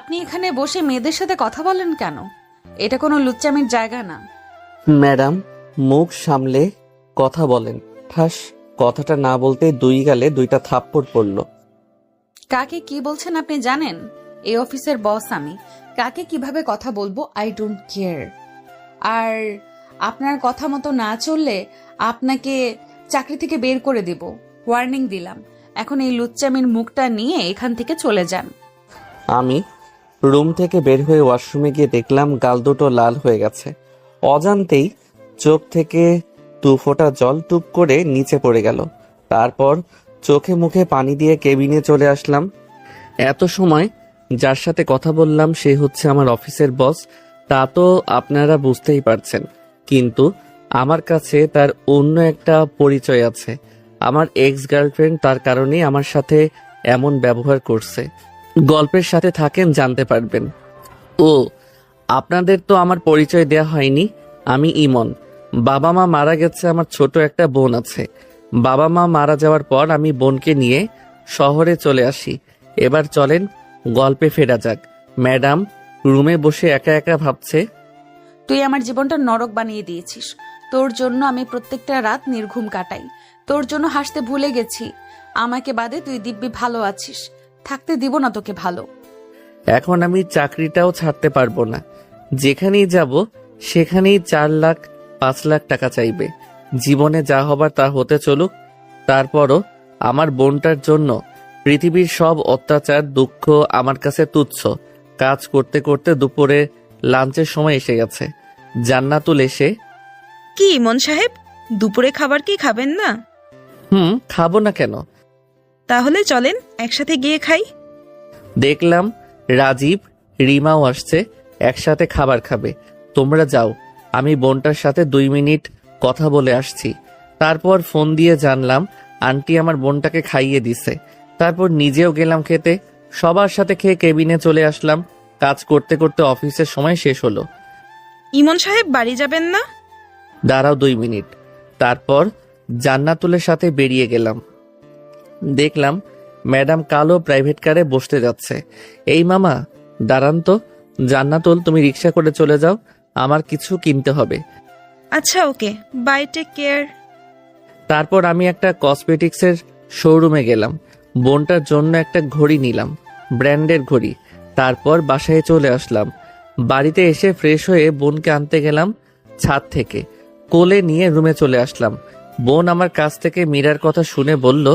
আপনি এখানে বসে মেয়েদের সাথে কথা বলেন কেন? এটা কোনো লুচ্চামির জায়গা না। ম্যাডাম, মুখ সামলে কথা বলেন। ঠাস কথাটা না বলতে দুই গালে দুইটা থাপ্পড় পড়ল। কাকে কি বলছেন আপনি জানেন? এই অফিসের বস আমি। কাকে কিভাবে কথা বলবো আই ডোন্ট কেয়ার। আর আপনার কথা মতো না চললে আপনাকে চাকরি থেকে বের করে দেব। ওয়ার্নিং দিলাম। এখন এই লুচ্চামির মুখটা নিয়ে এখান থেকে চলে যান। আমি রুম থেকে বের হয়ে ওয়াশরুমে গিয়ে দেখলাম গাল দুটো লাল হয়ে গেছে। অজান্তেই চোখ থেকে দু ফোঁটা জল টুপ করে নিচে পড়ে গেল। তারপর চোখে মুখে পানি দিয়ে কেবিনে চলে আসলাম। এত সময় যার সাথে কথা বললাম সে হচ্ছে আমার অফিসের বস। তা তো আপনারা বুঝতেই পারছেন, কিন্তু আমার কাছে তার অন্য একটা পরিচয় আছে। আমার এক্স গার্লফ্রেন্ড তার কারণেই আমার সাথে এমন ব্যবহার করছে। গল্পের সাথে থাকেন, জানতে পারবেন। ও, আপনাদের তো আমার পরিচয় দেয়া হয়নি। আমি ইমন। বাবা মা মারা গেছে, আমার ছোট একটা বোন আছে। বাবা মা মারা যাওয়ার পর আমি বোনকে নিয়ে শহরে চলে আসি। এবার চলেন গল্পে ফেরা যাক। ম্যাডাম রুমে বসে একা একা ভাবছে। তুই আমার জীবনটা নরক বানিয়ে দিয়েছিস। তোর জন্য আমি প্রত্যেকটা রাত নির্ঘুম কাটাই। তোর জন্য হাসতে ভুলে গেছি। আমাকে বাদে তুই দিব্যি ভালো আছিস। থাকতে দিব না তোকে ভালো। এখন আমি চাকরিটাও ছাড়তে পারবো না। যেখানেই যাব সেখানেই 4 লাখ 5 লাখ টাকা চাইবে। জীবনে যা হবার তা হতে চলুক। তারপরও আমার বোনটার জন্য পৃথিবীর সব অত্যাচার দুঃখ আমার কাছে তুচ্ছ। কাজ করতে করতে দুপুরে লাঞ্চের সময় এসে গেছে। জান্নাতুল এসে, কি ইমন সাহেব, দুপুরে খাবার কি খাবেন না? খাবো না কেন? তাহলে চলেন একসাথে গিয়ে খাই। দেখলাম রাজীব রিমাও আসছে, একসাথে খাবার খাবে। তোমরা যাও, আমি বোনটার সাথে 2 মিনিট কথা বলে আসছি। তারপর ফোন দিয়ে জানলাম আন্টি আমার বোনটাকে খাইয়ে দিছে। তারপর নিজেও গেলাম খেতে। সবার সাথে খেয়ে কেবিনে চলে আসলাম। কাজ করতে করতে অফিসের সময় শেষ হলো। ইমন সাহেব বাড়ি যাবেন না? দাঁড়াও 2 মিনিট। তারপর জান্নাতুলের সাথে বেরিয়ে গেলাম। দেখলাম ম্যাডাম কালো প্রাইভেট কারে বসতে যাচ্ছে। এই মামা দাঁড়ান তো। জান্নাতুল, তুমি রিক্সা করে চলে যাও, আমার কিছু কিনতে হবে। আচ্ছা ওকে, বাই, টেক কেয়ার। তারপর আমি একটা কসমেটিক্সের শোরুমে গেলাম। বোনটার জন্য একটা ঘড়ি নিলাম, ব্র্যান্ডের ঘড়ি। তারপর বাসায় চলে আসলাম। বাড়িতে এসে ফ্রেশ হয়ে বোনকে আনতে গেলাম ছাদ থেকে। কোলে নিয়ে রুমে চলে আসলাম। বোন আমার কাছ থেকে মীরার কথা শুনে বলল,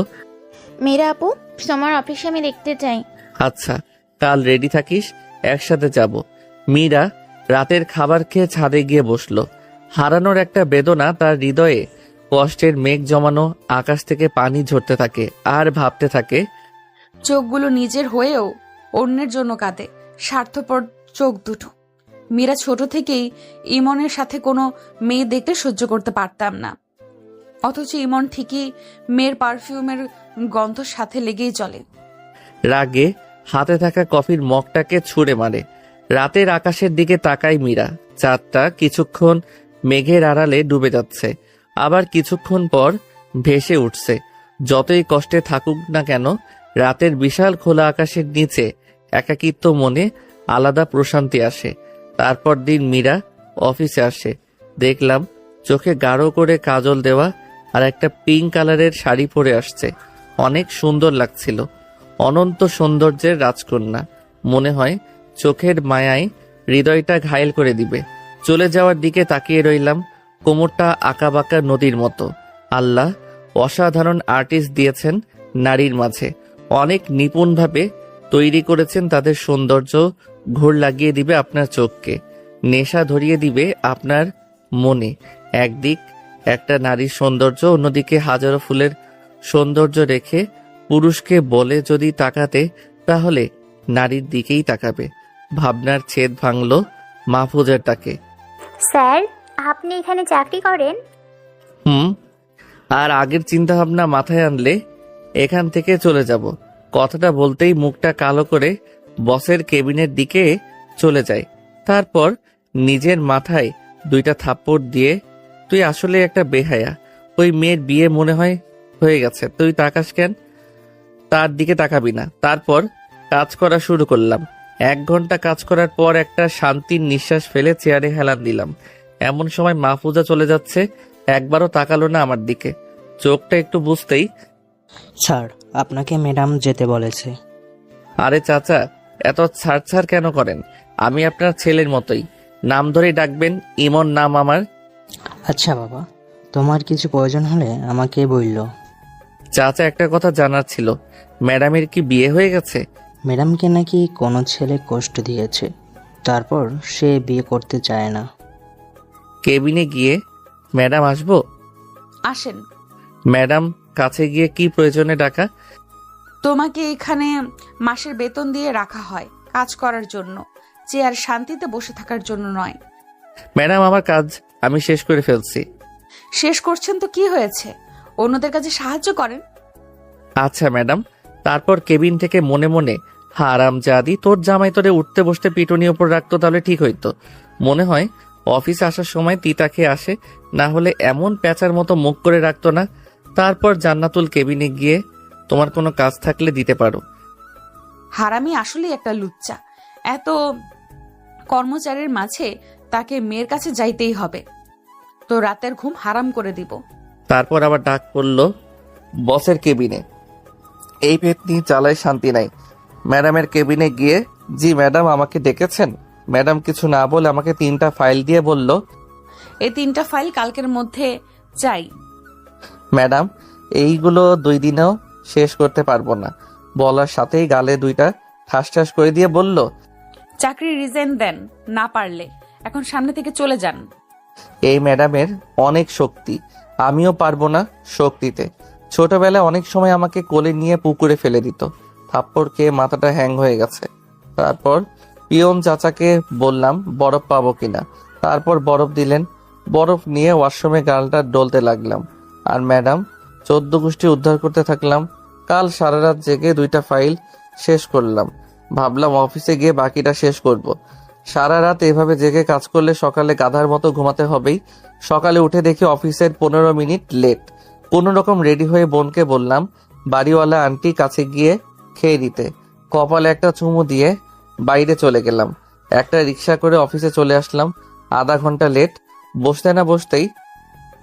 মীরা আপু, তোমার অফিসে আমি দেখতে চাই। আচ্ছা, কাল রেডি থাকিস, একসাথে যাব। মীরা রাতের খাবার খেয়ে ছাদে গিয়ে বসলো। হারানোর একটা বেদনা তার হৃদয়ে কষ্টের মেঘ জমানো। আকাশ থেকে পানি ঝরতে থাকে আর ভাবতে থাকে। চোখগুলো নিজের হয়েও অন্যের জন্য কাঁদে। স্বার্থপর চোখ দুটো। মীরা ছোট থেকেই ইমনের সাথে কোনো মেয়ে দেখতে সহ্য করতে পারতাম না। অথচ ইমন ঠিকই মেয়ের পারফিউমের গন্ধ সাথে লেগেই চলে। রাগে হাতে থাকা কফির মগটাকে ছুঁড়ে মারে। রাতের আকাশের দিকে তাকায় মীরা। চাঁদটা কিছুক্ষণ মেঘের আড়ালে ডুবে যাচ্ছে, আবার কিছুক্ষণ পর ভেসে উঠছে। যতই কষ্টে থাকুক না কেন, রাতের বিশাল খোলা আকাশের নিচে একাকিত্ব মনে আলাদা প্রশান্তি আসে। তারপর দিন মীরা অফিসে আসে। দেখলাম চোখে গাঢ় করে কাজল দেওয়া আর একটা পিঙ্ক কালারের শাড়ি পরে আসছে। অনেক সুন্দর লাগছিল। অনন্ত সৌন্দর্যের রাজকন্যা। মনে হয় চোখের মায়ায় হৃদয়টা ঘায়েল করে দিবে। চলে যাওয়ার দিকে তাকিয়ে রইলাম। কোমরটা আঁকাবাঁকা নদীর মতো। আল্লাহ অসাধারণ আর্টিস্ট দিয়েছেন নারীর মাঝে। অনেক নিপুণভাবে তৈরি করেছেন। তাদের সৌন্দর্য ঘোর লাগিয়ে দিবে আপনার চোখকে, নেশা ধরিয়ে দিবে আপনার মনে। একদিক একটা নারীর সৌন্দর্য, অন্যদিকে হাজারো ফুলের সৌন্দর্য রেখে পুরুষকে বলে যদি তাকাতে, তাহলে নারীর দিকেই তাকাবে। ভাবনার ছেদ ভাঙল মাহফুজের তাকে। স্যার, আপনি এখানে চাকরি করেন? আর আগের চিন্তা ভাবনা মাথায় আনলে এখান থেকে চলে যাব। কথাটা বলতেই মুখটা কালো করে বসের কেবিনের দিকে চলে যায়। তারপর নিজের মাথায় 2টা থাপ্পড় দিয়ে, তুই আসলে একটা বেহায়া। ওই মেয়ের বিয়ে মনে হয় হয়ে গেছে, তুই তাকাস কেন? তার দিকে তাকাবি না। তারপর কাজ করা শুরু করলাম। 1 ঘন্টা কাজ করার পর একটা শান্তির নিঃশ্বাস ফেলে চেয়ারে হেলান দিলাম। এমন সময় মাহফুজা চলে যাচ্ছে, একবারও তাকালো না আমার দিকে। চোখটা একটু বুঝতেই, স্যার আপনাকে ম্যাডাম যেতে বলেছে। আরে চাচা, এত ছাড় কেন করেন? আমি আপনার ছেলের মতোই, নাম ধরেই ডাকবেন। ইমন নাম আমার। আচ্ছা বাবা, তোমার কিছু প্রয়োজন হলে আমাকে বললো। চাচা, একটা কথা জানার ছিল, ম্যাডামের কি বিয়ে হয়ে গেছে? ম্যাডামকে নাকি কোনো ছেলে কষ্ট দিয়েছে, তারপর সে বিয়ে করতে চায় না। কেবিনে গিয়ে ম্যাডাম আসবো? আসেন। ম্যাডাম কাছে গিয়ে কি প্রয়োজনে ডাকা? তোমাকে এখানে মাসের বেতন দিয়ে রাখা হয় কাজ করার জন্য, চেয়ার শান্তিতে বসে থাকার জন্য নয়। ম্যাডাম, আমার কাজ আমি শেষ করে ফেলছি। শেষ করছেন তো কি হয়েছে, অন্যদের কাছে সাহায্য করেন। আচ্ছা ম্যাডাম। তারপর কেবিন থেকে মনে মনে, হারামজাদি, তোর জামাই তোরে উঠতে বসতে পিটুনি ওপর রাখতো তাহলে ঠিক হইতো। মনে হয় অফিসে আসার সময় তিতা খেয়ে আসে, না হলে এমন প্যাঁচার মতো মুখ করে রাখতো না। তারপর জান্নাতুল কেবিনে গিয়ে, তোমার কোনো কাজ থাকলে দিতে পারো। হারামি আসলেই একটা লুচ্চা। এত কর্মচারীর মাঝে তাকে মেয়ের কাছে যাইতেই হবে। তো রাতের ঘুম হারাম করে দিব। তারপর আবার ডাক পড়ল বসের কেবিনে। এই পেতনি চালায় শান্তি নাই। ম্যাডামের কেবিনে গিয়ে, জি ম্যাডাম আমাকে ডেকেছেন? ম্যাডাম কিছু না বলে আমাকে 3টা ফাইল দিয়ে বলল, এই 3টা ফাইল কালকের মধ্যে চাই। ম্যাডাম এইগুলো 2 দিনেও শেষ করতে পারবো না। বলার সাথেই গালে 2টা ঠাস করে দিয়ে বলল, চাকরি রিজাইন দেন না পারলে, এখন সামনে থেকে চলে যান। এই ম্যাডামের অনেক শক্তি, আমিও পারবো না শক্তিতে। ছোটবেলায় অনেক সময় আমাকে কোলে নিয়ে পুকুরে ফেলে দিত, থাপ্পড় খেয়ে মাথাটা হ্যাং হয়ে গেছে। তারপর পিয়ন চাচাকে বললাম বরফ পাবো কিনা। তারপর বরফ দিলেন। বরফ নিয়ে ওয়াশরুমে গালটা ডলতে লাগলাম, আর ম্যাডাম 14 গোষ্ঠী উদ্ধার করতে থাকলাম। কাল সারা রাত জেগে 2টা ফাইল শেষ করলাম। ভাবলাম অফিসে গিয়ে বাকিটা শেষ করব। সারা রাত এভাবে জেগে কাজ করলে সকালে গাধার মতো ঘুমাতে হবেই। সকালে উঠে দেখি অফিসের 15 মিনিট লেট। কোনো রকম রেডি হয়ে বোনকে বললাম বাড়িওয়ালা আন্টি কাছে গিয়ে খেয়ে দিতে। কপালে একটা চুমু দিয়ে বাইরে চলে গেলাম। একটা রিক্সা করে অফিসে চলে আসলাম। আধা ঘন্টা লেট। বসতে না বসতেই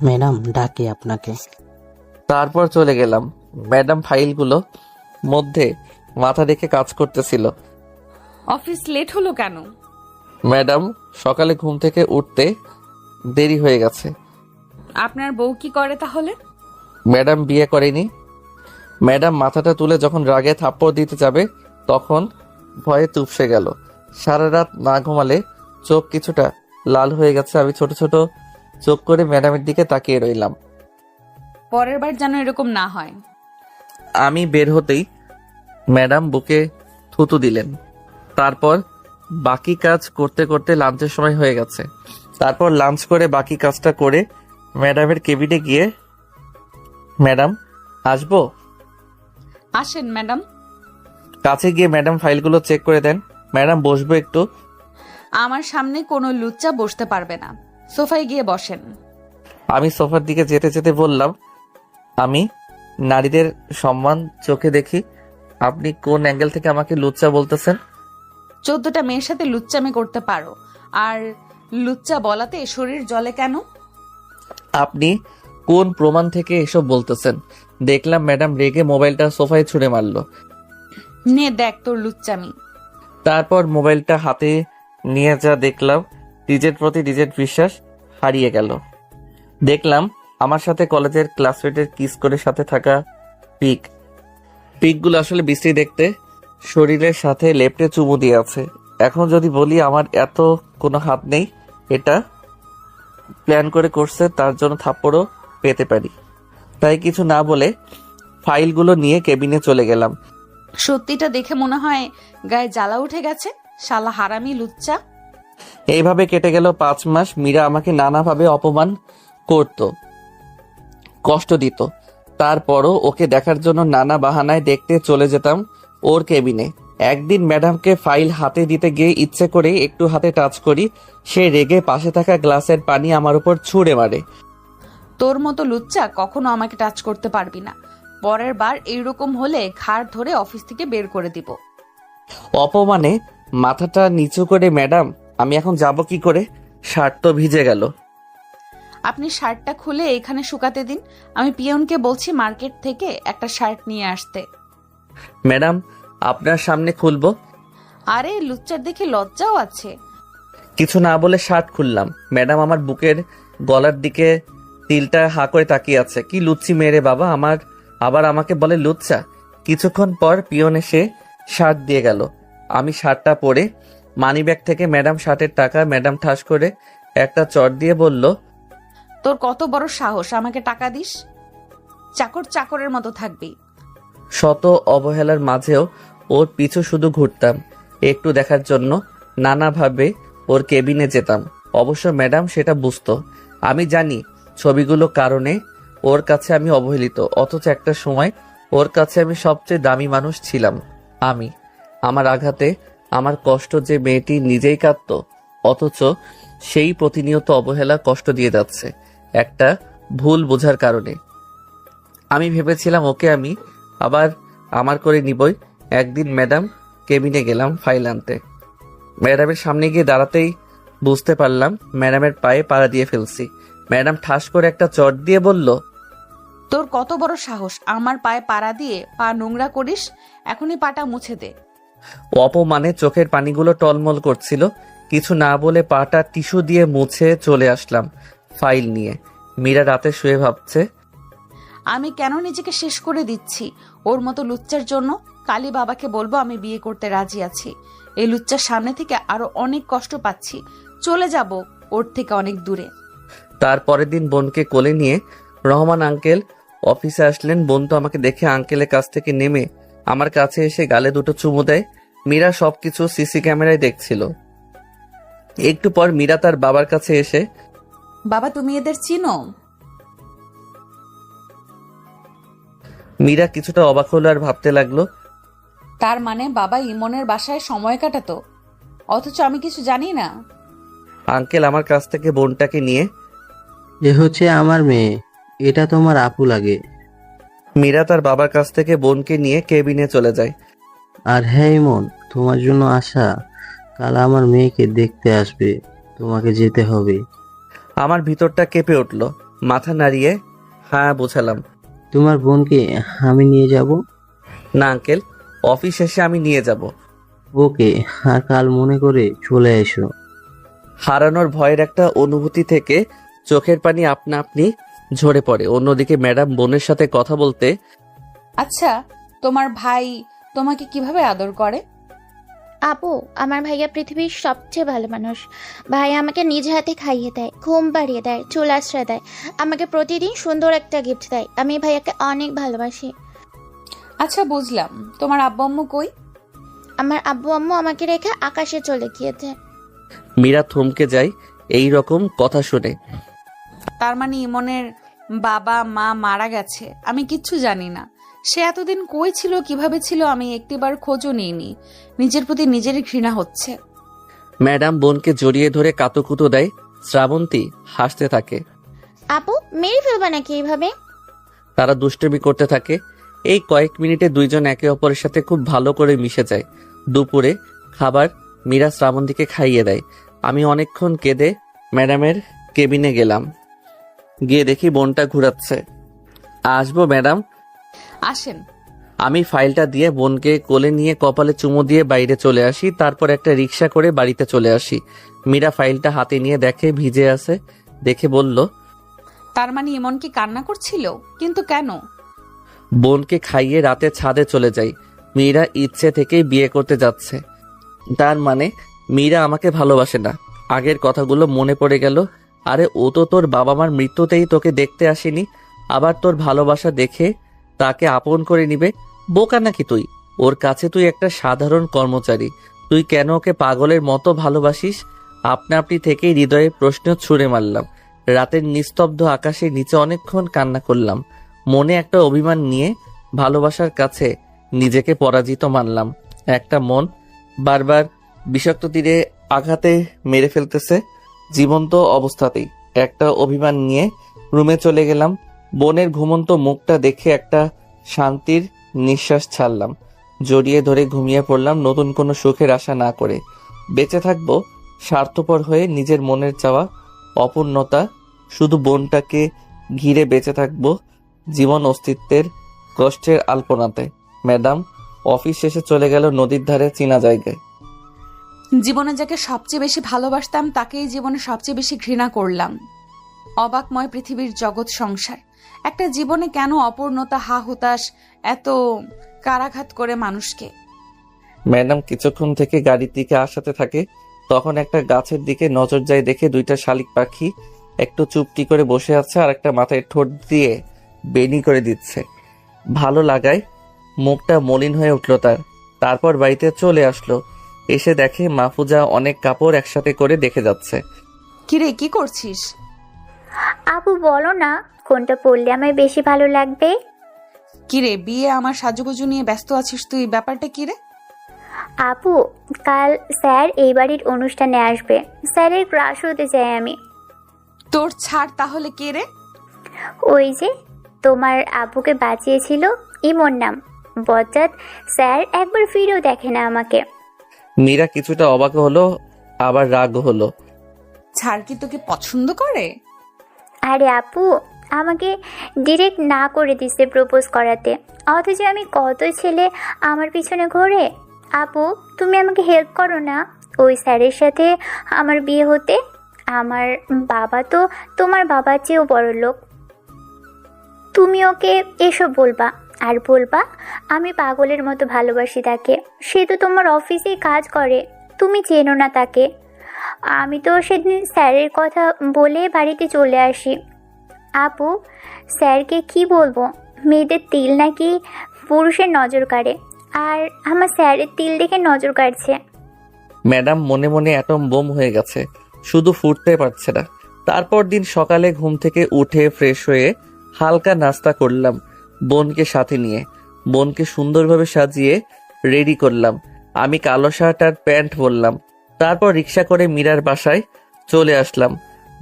ম্যাডাম ডাকে আপনাকে। তারপর চলে গেলাম। ম্যাডাম ফাইলগুলো মধ্যে মাথা রেখে কাজ করতেছিল। অফিস লেট হলো কেন? ম্যাডাম সকালে ঘুম থেকে উঠতে দেরি হয়ে গেছে। আপনার বউ কি করে তাহলে? ম্যাডাম বিয়ে করেনি। ম্যাডাম মাথাটা তুলে যখন রাগে থাপ্পড় দিতে যাবে তখন ভয়ে চুপসে গেল। সারা রাত না ঘুমালে চোখ কিছুটা লাল হয়ে গেছে। আমি ছোট ছোট চোখ করে ম্যাডামের দিকে তাকিয়ে রইলাম। পরের বার যেন এরকম না হয়। আমি বের হতেই ম্যাডাম বুকে থুতু দিলেন। তারপর বাকি কাজ করতে করতে লাঞ্চের সময় হয়ে গেছে। তারপর লাঞ্চ করে বাকি কাজটা করে ম্যাডামের কেবিনে গিয়ে, ম্যাডাম আসবো? আসেন ম্যাডাম। কাছে গিয়ে ম্যাডাম ফাইলগুলো চেক করে দেন। ম্যাডাম বসবো একটু? আমার সামনে কোনো লুচ্চা বসতে পারবে না, সোফায় গিয়ে বসেন। আমি সোফার দিকে যেতে যেতে বললাম, আমি নারীদের সম্মান চোখে দেখি। আপনি কোন অ্যাঙ্গেল থেকে আমাকে লুচ্চা বলতেছেন? 14টা মেয়ের সাথে লুচ্চামি করতে পারো, আর লুচ্চা বলাতে শরীর জ্বলে কেন? আপনি কোন প্রমাণ থেকে এসব বলতেছেন? দেখলাম ম্যাডাম রেগে মোবাইলটা সোফায় ছুঁড়ে মারলো। নে দেখ তোর লুচ্চামি। তারপর মোবাইলটা হাতে নিয়ে যা দেখলাম, নিজের প্রতি নিজের বিশ্বাস হারিয়ে গেল। দেখলাম আমার সাথে কলেজের ক্লাসমেটের কিস করে সাথে থাকা পিকগুলো আসলে বিশ্রী দেখতে, শরীরের সাথে লেপটে চুমু দিয়ে আছে। এখন যদি বলি আমার এত কোনো হাত নেই, এটা প্ল্যান করে করছে, তার জন্য থাপ্পড়ও পেতে পারি। তাই কিছু না বলে ফাইলগুলো নিয়ে কেবিনে চলে গেলাম। সত্যিটা দেখে মনে হয় গায়ে জ্বালা উঠে গেছে। শালা হারামি লুচ্চা। এইভাবে কেটে গেল 5 মাস। মীরা আমাকে নানাভাবে অপমান করত, কষ্ট দিত। তারপরও ওকে দেখার জন্য নানা বাহানায় দেখতে চলে যেতাম ওর কেবিনে। একদিন ম্যাডামকে ফাইল হাতে দিতে গিয়ে ইচ্ছে করে একটু হাতে টাচ করি, সে রেগে পাশে থাকা গ্লাসের পানি আমার উপর ছুঁড়ে মারে। তোর মতো লুচ্চা কখনো আমাকে টাচ করতে পারবি না। পরের বার এইরকম হলে ঘাড় ধরে অফিস থেকে বের করে দিব। অপমানে মাথাটা নিচু করে, ম্যাডাম আমি এখন যাব কি করে? শার্ট তো ভিজে গেল। আপনি শার্টটা খুলে এখানে শুকাতে দিন। আমি পিয়নকে বলছি মার্কেট থেকে একটা শার্ট নিয়ে আসতে। ম্যাডাম আপনার সামনে খুলবো? আরে লুচ্চার দেখে লজ্জাও আছে। কিছু না বলে শার্ট খুললাম। ম্যাডাম আমার বুকের গলার দিকে তিলটা হা করে তাকিয়ে আছে। কি লুচ্ছি মেরে বাবা, আবার আমাকে বলে লুচ্চা। কিছুক্ষণ পর পিয়ন এসে শার্ট দিয়ে গেল। আমি শার্টটা পরে মানিব্যাগ থেকে ম্যাডাম শার্টের টাকা ম্যাডাম ঠাস করে একটা চট দিয়ে বলল, তোর কত বড় সাহস আমাকে টাকা দিস? চাকরের মতো থাকবি। শত অবহেলার মাঝেও ওর পিছু শুধু ঘুরতাম একটু দেখার জন্য। নানাভাবে ওর কেবিনে যেতাম। অবশ্য ম্যাডাম সেটা বুঝতো। আমি জানি ছবিগুলো কারণে ওর কাছে আমি অবহেলিত, অথচ একটা সময় ওর কাছে আমি সবচেয়ে দামি মানুষ ছিলাম। আমার আঘাতে, আমার কষ্ট যে মেয়েটি নিজেই কাঁদত, অথচ সেই প্রতিনিয়ত অবহেলা কষ্ট দিয়ে যাচ্ছে একটা ভুল বোঝার কারণে। আমি ভেবেছিলাম ওকে আমি আবার আমার করে নিবই। একদিন ম্যাডাম কেবিনে গেলাম ফাইল আনতে। ম্যাডামের সামনে গিয়ে দাঁড়াতেই বুঝতে পারলাম ম্যাডামের পায়ে পাড়া দিয়ে ফেলছি। ম্যাডাম ঠাস করে একটা চট দিয়ে বলল, তোর কত বড় সাহস আমার পায়ে পাড়া দিয়ে পা নোংরা করিস? এখনই পাটা মুছে দে। অপমানে চোখের পানিগুলো টলমল করছিল। কিছু না বলে পাটা টিস্যু দিয়ে মুছে চলে আসলাম ফাইল নিয়ে। মীরা রাতে শুয়ে ভাবছে, আমি কেন নিজেকে শেষ করে দিচ্ছি ওর মতো লুচ্চার জন্য? কালী বাবাকে বলবো আমি বিয়ে করতে রাজি আছি। এই লুচ্চার সামনে থেকে আরো অনেক কষ্ট পাচ্ছি। চলে যাব ওর থেকে অনেক দূরে। তার পরের দিন বোনকে কোলে নিয়ে রহমান আঙ্কেল অফিসে আসলেন। বোন তো আমাকে দেখে আঙ্কেলের কাছ থেকে নেমে আমার কাছে এসে গালে দুটো চুমু দেয়। মীরা সবকিছু সিসি ক্যামেরায় দেখছিল। একটু পর মীরা তার বাবার কাছে এসে, বাবা তুমি এদের চিনো? মীরা কিছুটা অবাক হলো আর ভাবতে লাগলো, তার মানে বাবা ইমনের বাসায় সময় কাটাতো, অথচ আমি কিছু জানি না। আঙ্কেল আমার কাছ থেকে বোনটাকে নিয়ে, এ হচ্ছে আমার মেয়ে, এটা তোমার আপু লাগে। মীরা তার বাবার কাছ থেকে বোনকে নিয়ে কেবিনে চলে যায়। আর হ্যাঁ ইমন, তোমার জন্য আশা কাল আমার মেয়েকে দেখতে আসবে, তোমাকে যেতে হবে। আমার ভিতরটা কেঁপে উঠল। মাথা নাড়িয়ে হ্যাঁ বোঝালাম। তোমার বোনকে আমি নিয়ে যাব। না আঙ্কেল, অফিস শেষে আমি নিয়ে যাব। ওকে, আর কাল মনে করে চলে এসো। হারানোর ভয়ের একটা অনুভূতি থেকে চোখের পানি আপনা আপনি ঝরে পড়ে। অন্যদিকে ম্যাডাম বোনের সাথে কথা বলতে, আচ্ছা তোমার ভাই তোমাকে কিভাবে আদর করে? আপু, আমার ভাইয়া পৃথিবীর সবচেয়ে ভালো মানুষ। ভাইয়া আমাকে নিজ হাতে খাইয়ে দেয়, ঘুম পাড়িয়ে দেয়, চুল আশ্রয় দেয়, আমাকে প্রতিদিন সুন্দর একটা গিফট দেয়। আমি ভাইয়াকে অনেক ভালোবাসি। আচ্ছা বুঝলাম, তোমার আব্বু আম্মু কই? আমার আব্বু আম্মু আমাকে রেখে আকাশে চলে গিয়েছে। মীরা থমকে যায় এই রকম কথা শুনে। তার মানে ইমনের বাবা মা মারা গেছে, আমি কিচ্ছু জানি না। সে এতদিন কই ছিল, কিভাবে ছিল, আমি একটিবার খোঁজও নিইনি। নিজের প্রতি নিজেরই ঘৃণা হচ্ছে। ম্যাডাম বোনকে জড়িয়ে ধরে কাতুকুতু দেয়। শ্রাবন্তী হাসতে থাকে। আপু, মেরে ফেলবা নাকি এইভাবে? তারা দুষ্টুমি করতে থাকে। এই কয়েক মিনিটে দুইজন একে অপরের সাথে খুব ভালো করে মিশে যায়। দুপুরে খাবার মীরা শ্রাবন্তীকে খাইয়ে দেয়। আমি অনেকক্ষণ কেঁদে ম্যাডামের কেবিনে গেলাম। গিয়ে দেখি বোনটা ঘুরাচ্ছে। আসবো ম্যাডাম? আসেন। আমি ফাইলটা দিয়ে বোনকে কোলে নিয়ে কপালে চুমু দিয়ে বাইরে চলে আসি। তারপর একটা রিক্সা করে বাড়িতে চলে আসি। মীরা ফাইলটা হাতে নিয়ে দেখে ভিজে আছে। দেখে বলল, তার মানে ইমন কি কান্না করছিল? কিন্তু কেন? বোনকে খাইয়ে রাতে ছাদে চলে যাই। মীরা ইচ্ছে থেকেই বিয়ে করতে যাচ্ছে। তার মানে মীরা আমাকে ভালোবাসে না। আগের কথাগুলো মনে পড়ে গেল। আরে ও তো তোর বাবা মার মৃত্যুতেই তোকে দেখতে আসেনি, আবার তোর ভালোবাসা দেখে তাকে আপন করে নিবে। বোকা নাকি তুই? ওর কাছে তুই একটা সাধারণ কর্মচারী। তুই কেন ওকে পাগলের মতো ভালোবাসিস? আপনা আপনি থেকেই হৃদয়ে প্রশ্ন ছুঁড়ে মারলাম। রাতের নিস্তব্ধ আকাশে নিচে অনেকক্ষণ কান্না করলাম। মনে একটা অভিমান নিয়ে ভালোবাসার কাছে নিজেকে পরাজিত মানলাম। একটা মন বারবার বিষাক্ত তীরে আঘাতে মেরে ফেলতেছে জীবন্ত অবস্থাতেই। একটা অভিমান নিয়ে রুমে চলে গেলাম। বোনের ঘুমন্ত মুখটা দেখে একটা শান্তির নিঃশ্বাস ছাড়লাম। জড়িয়ে ধরে ঘুমিয়ে পড়লাম নতুন কোনো সুখের আশা না করে। বেঁচে থাকবো স্বার্থপর হয়ে, নিজের মনের চাওয়া অপূর্ণতা, শুধু বোনটাকে ঘিরে বেঁচে থাকবো জীবন অস্তিত্বের কষ্টের আলপনাতে। ম্যাডাম অফিস শেষে চলে গেল নদীর ধারে চেনা জায়গায়। জীবনে যাকে সবচেয়ে বেশি ভালোবাসতাম তাকেই জীবনে সবচেয়ে বেশি ঘৃণা করলাম। অবাকময় পৃথিবীর জগৎ সংসার। একটা জীবনে কেন অপূর্ণতা, হা হুতাশ এত কারাঘাত করে মানুষকে। ম্যাডাম কিছুক্ষণ থেকে গাড়ির দিকে আসাতে থাকে, তখন একটা গাছের দিকে নজর যায়, দেখে দুইটা শালিক পাখি একটু চুপটি করে বসে আছে আর একটা মাথায় ঠোঁট দিয়ে বেনি করে দিচ্ছে। ভালো লাগায় মুখটা মলিন হয়ে উঠল তার। তারপর বাড়িতে চলে আসলো। এসে দেখে মাহফুজা অনেক কাপড় একসাথে করে দেখে যাচ্ছে। কিরে, কি করছিস? আপু বলো না কোনটা পরলে আমায় বেশি ভালো লাগবে। কিরে, বিয়ে আমার সাজুগুজু নিয়ে ব্যস্ত আছিস তুই, ব্যাপারটা কিরে? আপু কাল স্যার এই বাড়ির অনুষ্ঠানে আসবে, স্যারের ক্রাশ হতে চাই আমি। তোর ছাড়, তাহলে কে রে? ওই যে তোমার আব্বুকে বাঁচিয়েছিল, ইমন নাম, বজ্জাত। স্যার একবার ফিরেও দেখে না আমাকে। মীরা কিছুটা অবাক হলো, আবার রাগ হলো। ছাড় কি তোকে পছন্দ করে? আরে আপু আমাকে ডিরেক্ট না করে দিছে প্রপোজ করাতে, অথচ আমি কত ছেলে আমার পিছনে ঘোরে। আপু তুমি আমাকে হেল্প করো না ওই স্যারের সাথে আমার বিয়ে হতে। আমার বাবা তো তোমার বাবার চেয়েও বড় লোক। তুমি ওকে এসব বলবা আর বলবা আমি পাগলের মতো ভালোবাসি তাকে। সে তো তোমার অফিসেই কাজ করে, তুমি চেনো না তাকে। আমি তো সেদিন স্যারের কথা বলে বাড়িতে চলে আসি। আপু স্যারকে কি বলবো, মেয়েদের তিল নাকি পুরুষের নজর কাড়ে, আর আমার স্যারের তিল দেখে নজর কাড়ছে। ম্যাডাম মনে মনে অ্যাটম বোম হয়ে গেছে, শুধু ফুটতে পারছে না। তারপর দিন সকালে ঘুম থেকে উঠে ফ্রেশ হয়ে হালকা নাস্তা করলাম বোনকে সাথে নিয়ে। বোনকে সুন্দরভাবে সাজিয়ে রেডি করলাম। আমি কালো শার্ট আর প্যান্ট পরলাম। তারপর রিক্সা করে মীরার বাসায় চলে আসলাম।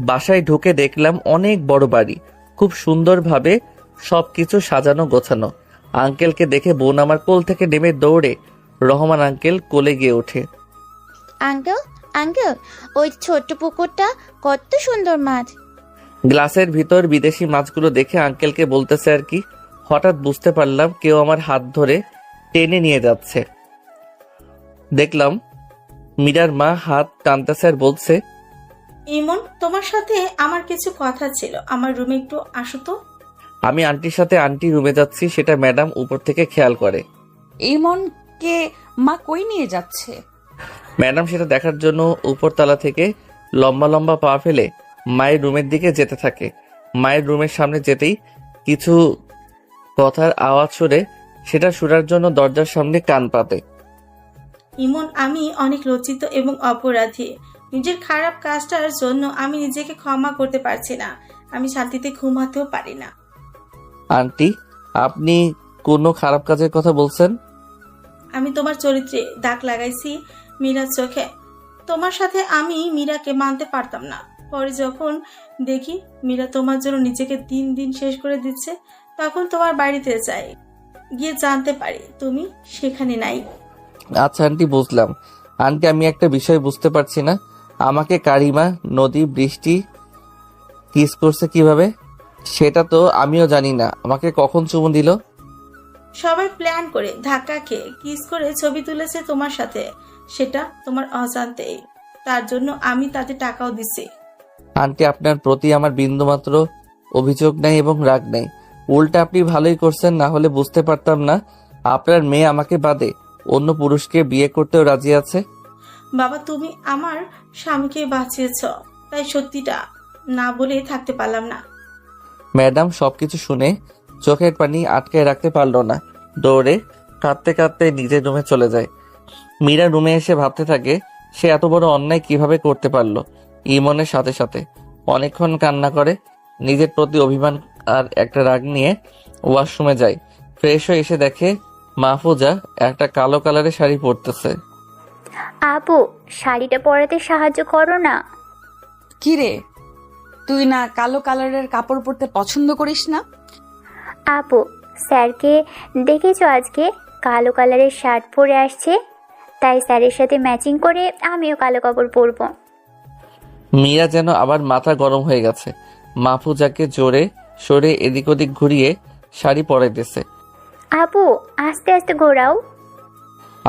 বাসায় ঢুকে দেখলাম অনেক বড় বাড়ি, খুব সুন্দরভাবে সবকিছু সাজানো গোছানো। আঙ্কেলকে দেখে বোন আমার কোল থেকে নেমে দৌড়ে রহমান আঙ্কেল কোলে গিয়ে ওঠে। আঙ্কেল, আঙ্কেল, ওই ছোট্ট পুকুরটা কত সুন্দর মাছ। গ্লাসের ভিতর বিদেশি মাছগুলো দেখে আঙ্কেলকে বলতেছে আর কি। হঠাৎ বুঝতে পারলাম কেউ আমার হাত ধরে টেনে নিয়ে যাচ্ছে। দেখলাম মীরার মা হাত টানতেছে আর বলছে, ইমন, তোমার সাথে আমার কিছু কথা ছিল, আমার রুমে একটু আসো তো। আমি আন্টির সাথে আন্টি রুমে যাচ্ছি, সেটা ম্যাডাম উপর থেকে খেয়াল করে। এই মনকে মা কই নিয়ে যাচ্ছে? ম্যাডাম সেটা দেখার জন্য উপরতলা থেকে লম্বা লম্বা পা ফেলে মায়ের রুমের দিকে যেতে থাকে। মায়ের রুমের সামনে যেতেই কিছু কথার আওয়াজ শুনে সেটা শোনার জন্য দরজার সামনে কান পাতে। ইমন, আমি অনেক লজ্জিত এবং অপরাধী। নিজের খারাপ কাজটার জন্য আমি নিজেকে ক্ষমা করতে পারছি না। আমি শান্তিতে ঘুমাতেও পারি না। আন্টি, আপনি কোনো খারাপ কাজের কথা বলছেন? আমি তোমার চরিত্রে দাগ লাগাইছি মীরার চোখে। তোমার সাথে আমি মীরাকে মানতে পারতাম না। পরে যখন দেখি মীরা তোমার জন্য নিজেকে দিন দিন শেষ করে দিচ্ছে, তখন তোমার বাড়িতে যাই, গিয়ে জানতে পারি তুমি সেখানে নাই। আচ্ছা আন্টি, বুঝলাম। আন্টি, আমি একটা বিষয় বুঝতে পারছি না, আমাকে কারিমা, নদী, বৃষ্টি কিস করছে কিভাবে সেটা তো আমিও জানি না। আমাকে কখন চুমু দিল? সবাই প্ল্যান করে ধাক্কা খেয়ে কিস করে ছবি তুলেছে তোমার সাথে, সেটা তোমার অজান্তেই। তার জন্য আমি তাতে টাকাও দিছি। আন্টি, আপনার প্রতি আমার বিন্দুমাত্র অভিযোগ নেই এবং রাগ নেই। উল্টা আপনি ভালোই করছেন, না হলে বুঝতে পারতাম না আপনার মেয়ে আমাকে বাদে অন্য পুরুষকে বিয়ে করতেও রাজি আছে। বাবা, তুমি আমার স্বামীকে বাঁচিয়েছ, তাই সত্যিটা না বলে থাকতে পারলাম না। ম্যাডাম সবকিছু শুনে চোখের পানি আটকায় রাখতে পারল না, দৌড়ে কাঁদতে কাঁদতে নিজের রুমে চলে যায়। মীরা রুমে এসে ভাবতে থাকে সে এত বড় অন্যায় কিভাবে করতে পারলো। ইমনের সাথে সাথে অনেকক্ষণ কান্না করে, নিজের প্রতি অভিমান আর একটা রাগ নিয়ে ওয়াশরুমে যায়। ফ্রেশ হয়ে এসে দেখে মাহফুজা একটা কালো কালারের শাড়ি পরতেছে। আপু শাড়িটা পরাতে সাহায্য করো না। কিরে, তুই না কালো কালারের কাপড় পরতে পছন্দ করিস না? আপু স্যারকে দেখেছো আজকে? কালো কালারের শার্ট পরে আসছে, তাই স্যারের সাথে ম্যাচিং করে আমিও কালো কাপড় পরবো। মীরা যেন আবার মাথা গরম হয়ে গেছে। মাহফুজাকে জোরে সরে এদিক ওদিক ঘুরিয়ে শাড়ি পরাইতেছে। আপু আস্তে আস্তে ঘোরাও।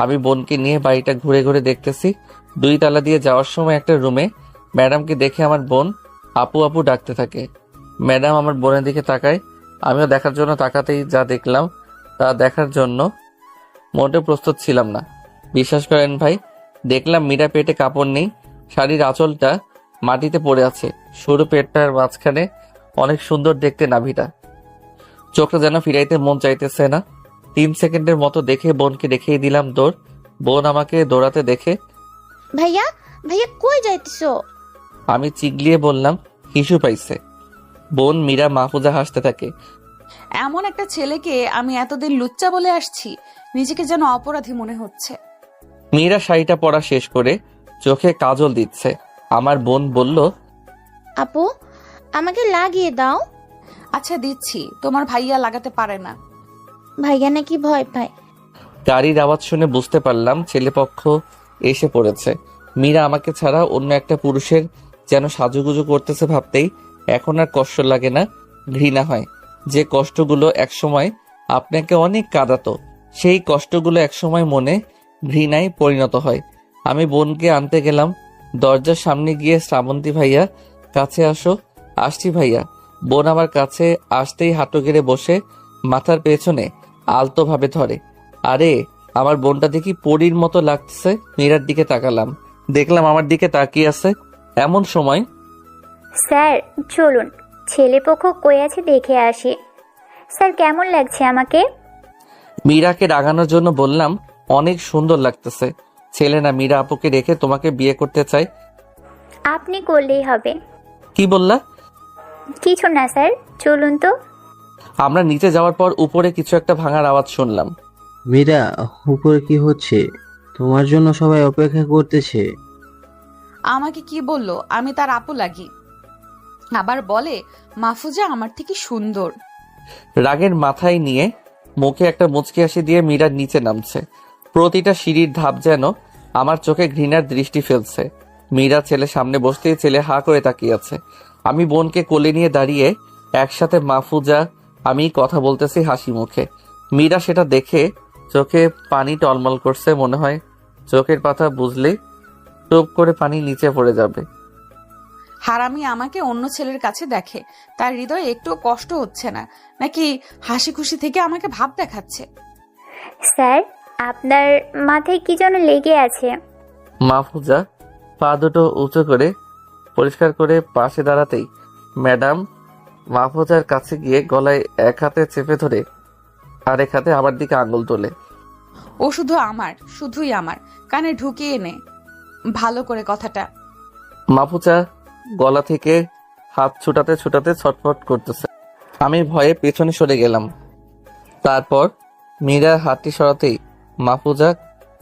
আমি বোনকে নিয়ে বাড়িটা ঘুরে ঘুরে দেখতেছি। 2 তালা দিয়ে যাওয়ার সময় একটা রুমে ম্যাডামকে দেখে আমার বোন আপু আপু ডাকতে থাকে। ম্যাডাম আমার বোনের দিকে তাকায়, আমিও দেখার জন্য তাকাতেই যা দেখলাম তা দেখার জন্য মোটেও প্রস্তুত ছিলাম না। বিশ্বাস করেন ভাই, দেখলাম মীরা পেটে কাপড় নেই, শাড়ির আঁচলটা মাটিতে পড়ে আছে, সরু পেটটার মাঝখানে অনেক সুন্দর দেখতে নাভিটা। চোখটা যেন ফিরাইতে মন চাইতেছে না। 3 সেকেন্ডের মতো দেখে বোনকে দেখিয়ে দিলাম দৌড়। বোন আমাকে দৌড়াতে দেখে ভাইয়া ভাইয়া কই যাইতেছো? আমি চিগলিয়ে বললাম হিসু পাইছে। বোন, মীরা, মাহফুজা হাসতে থাকে। এমন একটা ছেলেকে আমি এতদিন লুচ্চা বলে আসছি, নিজেকে যেন অপরাধী মনে হচ্ছে। মীরা শাড়িটা পরা শেষ করে চোখে কাজল দিচ্ছে। আমার বোন বলল, আপু আমাকে লাগিয়ে দাও। আচ্ছা দিচ্ছি, তোমার ভাইয়া লাগাতে পারে না। ভাইয়া নাকি ভয় পায়। গাড়ির আওয়াজ শুনে বুঝতে পারলাম ছেলেপক্ষ এসে পড়েছে। মীরা আমাকে ছাড়া অন্য একটা পুরুষের যেন সাজুগুজু করতেছে ভাবতেই এখন আর কষ্ট লাগে না, ঘৃণা হয়। যে কষ্টগুলো একসময় আপনাকে অনেক কাঁদাতো, সেই কষ্টগুলো একসময় মনে ঘৃণায় পরিণত হয়। আমি বোনকে আনতে গেলাম, দরজার সামনে গিয়ে শ্রাবন্তী ভাইয়া কাছে আসো। আসছি ভাইয়া। বোন আমার কাছে আসতেই হাঁটু গেড়ে বসে মাথার পেছনে আলতো ভাবে ধরে। আরে আমার বোনটা দেখি পরীর মতো লাগছে। মীরার দিকে তাকালাম, দেখলাম আমার দিকে তাকিয়ে আছে। এমন সময় স্যার চলুন, ছেলেপক্ষ কই আছে দেখে আসি। স্যার কেমন লাগছে আমাকে? মীরাকে রাগানোর জন্য বললাম, অনেক সুন্দর লাগতেছে। ছেলে না, মীরা আপুকে রেখে তোমাকে বিয়ে করতে চাই। আপনি করলেই হবে। কি বললা? কিছু না স্যার, চলুন তো। আমরা নিচে যাওয়ার পর উপরে কিছু একটা ভাঙার আওয়াজ শুনলাম। মীরা, উপরে কি হচ্ছে? তোমার জন্য সবাই অপেক্ষা করতেছে। আমাকে কি বললো আমি তার আপু লাগি, আবার বলে মাহফুজা আমার থেকে সুন্দর। রাগের মাথায় নিয়ে মুখে একটা মুচকি হাসি দিয়ে মীরা নিচে নামছে। প্রতিটা সিঁড়ির ধাপ যেন আমার চোখে ঘৃণার দৃষ্টি ফেলছে। মীরা ছেলে সামনে বসতেই ছেলে হা করে তাকিয়ে আছে। আমি বোনকে কোলে নিয়ে দাঁড়িয়ে একসাথে মাহফুজা আমি কথা বলতেছি হাসি মুখে। মীরা সেটা দেখে চোখে পানি টলমল করছে, মনে হয় চোখের পাতা বুঝলেই টুপ করে পানি নিচে পড়ে যাবে। হারামি আমাকে অন্য ছেলের কাছে দেখে, তার হৃদয়ে একটু কষ্ট হচ্ছে না নাকি হাসি খুশি থেকে আমাকে ভাব দেখাচ্ছে? স্যার আপনার মাথায় কি যেন লেগে আছে। মাহফুজা পা দুটো উঁচু করে পরিষ্কার করে পাশে দাঁড়াতেই ম্যাডাম মাহফুজার কাছে গিয়ে গলায় এক হাতে চেপে ধরে আর এক হাতে আমার দিকে আঙুল তোলে। ও শুধু আমার, শুধুই আমার, কানে ঢুকিয়ে নে ভালো করে কথাটা। মাহফুজা গলা থেকে হাত ছুটাতে ছুটাতে ছটফট করতেছে। আমি ভয়ে পেছনে সরে গেলাম। তারপর মীরা হাতটি সরাতেই মাহফুজা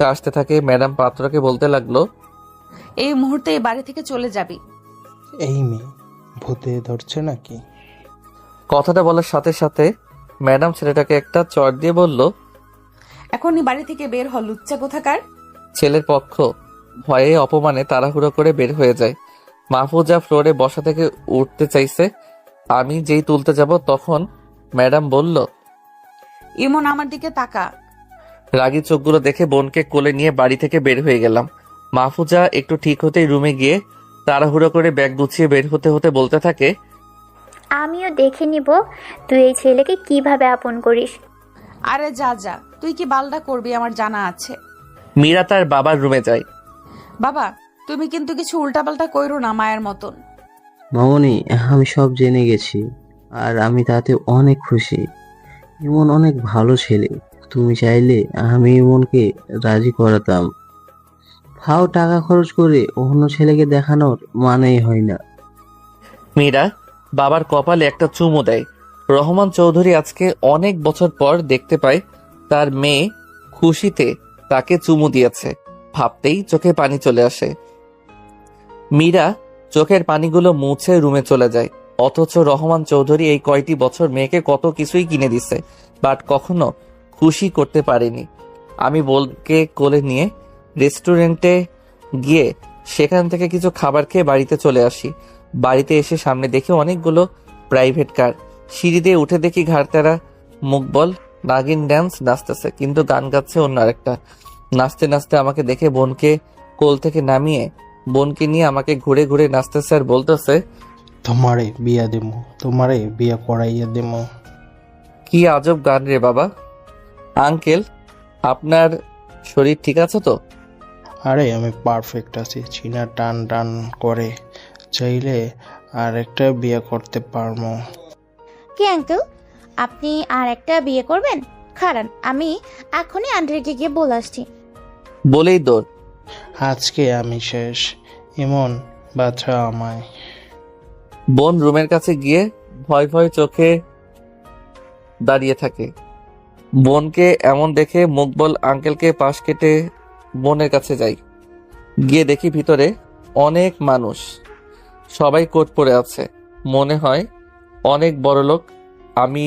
কাশতে থাকে। ম্যাডাম পাত্রকে বলতে লাগলো, এই মুহূর্তে এই বাড়ি থেকে চলে যাবি। এই মেয়ে ভূতে ধরছে নাকি? কথাটা বলার সাথে সাথে ম্যাডাম ছেলেটাকে একটা চড় দিয়ে বলল, এখনই বাড়ি থেকে বের হ লুচ্চা কোথাকার। ছেলের পক্ষ ভয়ে অপমানে তাড়াহুড়ো করে বের হয়ে যায়। মাহফুজা ফ্লোরে বসা থেকে উঠতে চাইছে। আমি যেই তুলতে যাব তখন ম্যাডাম বলল, ইমন আমার দিকে তাকা। রাগী চোখগুলো দেখে বোনকে কোলে নিয়ে বাড়ি থেকে বের হয়ে গেলাম। মাহফুজা একটু ঠিক হতেই রুমে গিয়ে তাড়াহুড়ো করে ব্যাগ গুছিয়ে বের হতে হতে বলতে থাকে, আমিও দেখে নিব তুই এই ছেলেকে কিভাবে আপন করিস। আরে যা যা, তুই কি বালডা করবি আমার জানা আছে। মীরা তার বাবার রুমে যায়। বাবা তুমি কিন্তু কিছু উল্টাপাল্টা কইরো না মায়ের মতন। মামনি, আমি সব জেনে গেছি আর আমি তাতে অনেক খুশি। ইমন অনেক ভালো ছেলে। তুমি চাইলে আমি ইমনকে রাজি করাতাম। ফাও টাকা খরচ করে অন্য ছেলেকে দেখানোর মানেই হয় না। মীরা বাবার কপালে একটা চুমু দেয়। রহমান চৌধুরী আজকে অনেক বছর পর দেখতে পায় তার মেয়ে খুশিতে তাকে চুমু দিয়েছে। ভাবতেই চোখে পানি চলে আসে। মীরা চোখের পানিগুলো মুছে রুমে চলে যায়। অথচ রহমান চৌধুরী এই কয়টি বছর মেয়েকে কত কিছুই কিনে দিছে, বাট কখনো খুশি করতে পারেনি। আমি বোনকে কোলে নিয়ে রেস্টুরেন্টে গিয়ে সেখান থেকে কিছু খাবার খেয়ে বাড়িতে চলে আসি। বাড়িতে এসে সামনে দেখি অনেকগুলো প্রাইভেট কার। সিঁড়ি দিয়ে উঠে দেখি ঘাড়তারা মুকবল নাগিন ড্যান্স নাচতেছে, কিন্তু গান গাচ্ছে অন্য আরেকটা। নাচতে নাচতে আমাকে দেখে বোনকে কোল থেকে নামিয়ে বোনকে নিয়ে আমাকে ঘুরে ঘুরে নাচতেছে আর বলতেছে, তোমারে বিয়া দেবো, তোমারে বিয়া করাইয়া দেবো। কি আজব গান রে বাবা। আঙ্কেল, আপনার শরীর ঠিক আছে তো? আরে আমি পারফেক্ট আছি, চীনা টান টান করে, চাইলে আর একটা বিয়ে করতে পারবো। কি আঙ্কেল, আপনি আর একটা বিয়ে করবেন? খারান, আমি এখনই আন্টিকে গিয়ে বলে আসছি। বলেই দৌড়। আজকে আমি শেষ, এমন বাছা আমায়। বোন রুমের কাছে গিয়ে ভয় ভয় চোখে দাঁড়িয়ে থাকে। বোনকে এমন দেখে মুকবল আঙ্কেলকে পাশ কেটে বোনের কাছে যাই। গিয়ে দেখি ভিতরে অনেক মানুষ, সবাই কোট পরে আছে, মনে হয় অনেক বড় লোক। আমি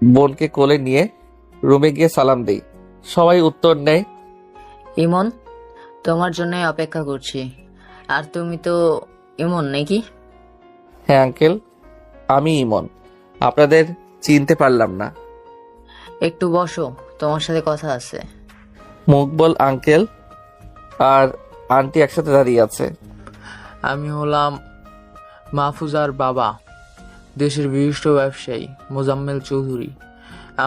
বোনকে কোলে নিয়ে রুমে গিয়ে সালাম দেই। সবাই উত্তর নেয়, ইমন, তোমার জন্য অপেক্ষা করছি। আর তুমি তো ইমন নাকি? হ্যাঁ আঙ্কেল, আমি ইমন। আপনাদের চিনতে পারলাম না। একটু বসো, তোমার সাথে কথা আছে। মুকবল আঙ্কেল আর আন্টি একসাথে দাঁড়িয়ে আছে। আমি হলাম মাহফুজার বাবা, দেশের বিশিষ্ট ব্যবসায়ী মোজাম্মেল চৌধুরী।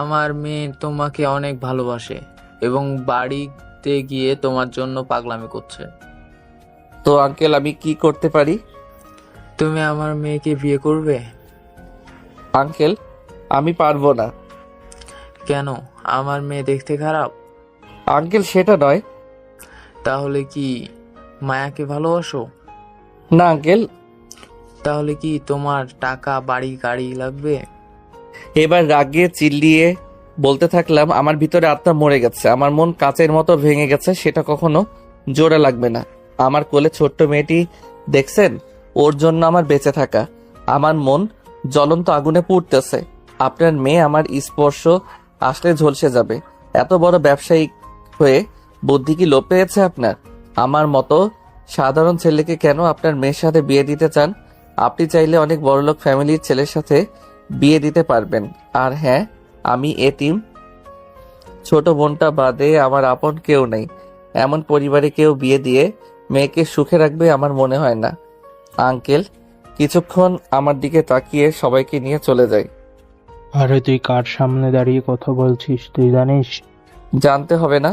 আমার মেয়ে তোমাকে অনেক ভালোবাসে এবং বাড়িতে গিয়ে তোমার জন্য পাগলামি করছে। তো আঙ্কেল, আমি কি করতে পারি? তুমি আমার মেয়েকে বিয়ে করবে? আঙ্কেল, আমি পারবো না। কেন? আমার মেয়ে দেখতে খারাপ? আঙ্কেল, সেটা নয়। তাহলে কি মায়াকে ভালোবাসো? না আঙ্কেল। তাহলে কি তোমার টাকা, বাড়ি, গাড়ি লাগবে? এবার রাগে চিল্লিয়ে বলতে থাকলাম, আমার ভিতরে আত্মা মরে গেছে, আমার মন কাচের মতো ভেঙে গেছে, সেটা কখনো জোড়া লাগবে না। আমার কোলে ছোট্ট মেয়েটি দেখছেন, ওর জন্য আমার বেঁচে থাকা। আমার মন জ্বলন্ত আগুনে পুড়তেছে। আপনার মেয়ে আমার স্পর্শ আসলে ঝলসে যাবে। এত বড় ব্যবসায়ী হয়ে বুদ্ধি কি লোপ পেয়েছে আপনার? আমার মতো সাধারণ ছেলেকে কেন আপনার মেয়ের সাথে বিয়ে দিতে চান? আপনি চাইলে অনেক বড়লোক ফ্যামিলির ছেলের সাথে বিয়ে দিতে পারবেন। আর হ্যাঁ, আমি এতিম, ছোট বোনটা বাদে আমার আপন কেউ নেই। এমন পরিবারে কেউ বিয়ে দিয়ে মেয়েকে সুখে রাখবে আমার মনে হয় না। আঙ্কেল কিছুক্ষণ আমার দিকে তাকিয়ে সবাইকে নিয়ে চলে যায়। আরে তুই কার সামনে দাঁড়িয়ে কথা বলছিস তুই জানিস? জানতে হবে না।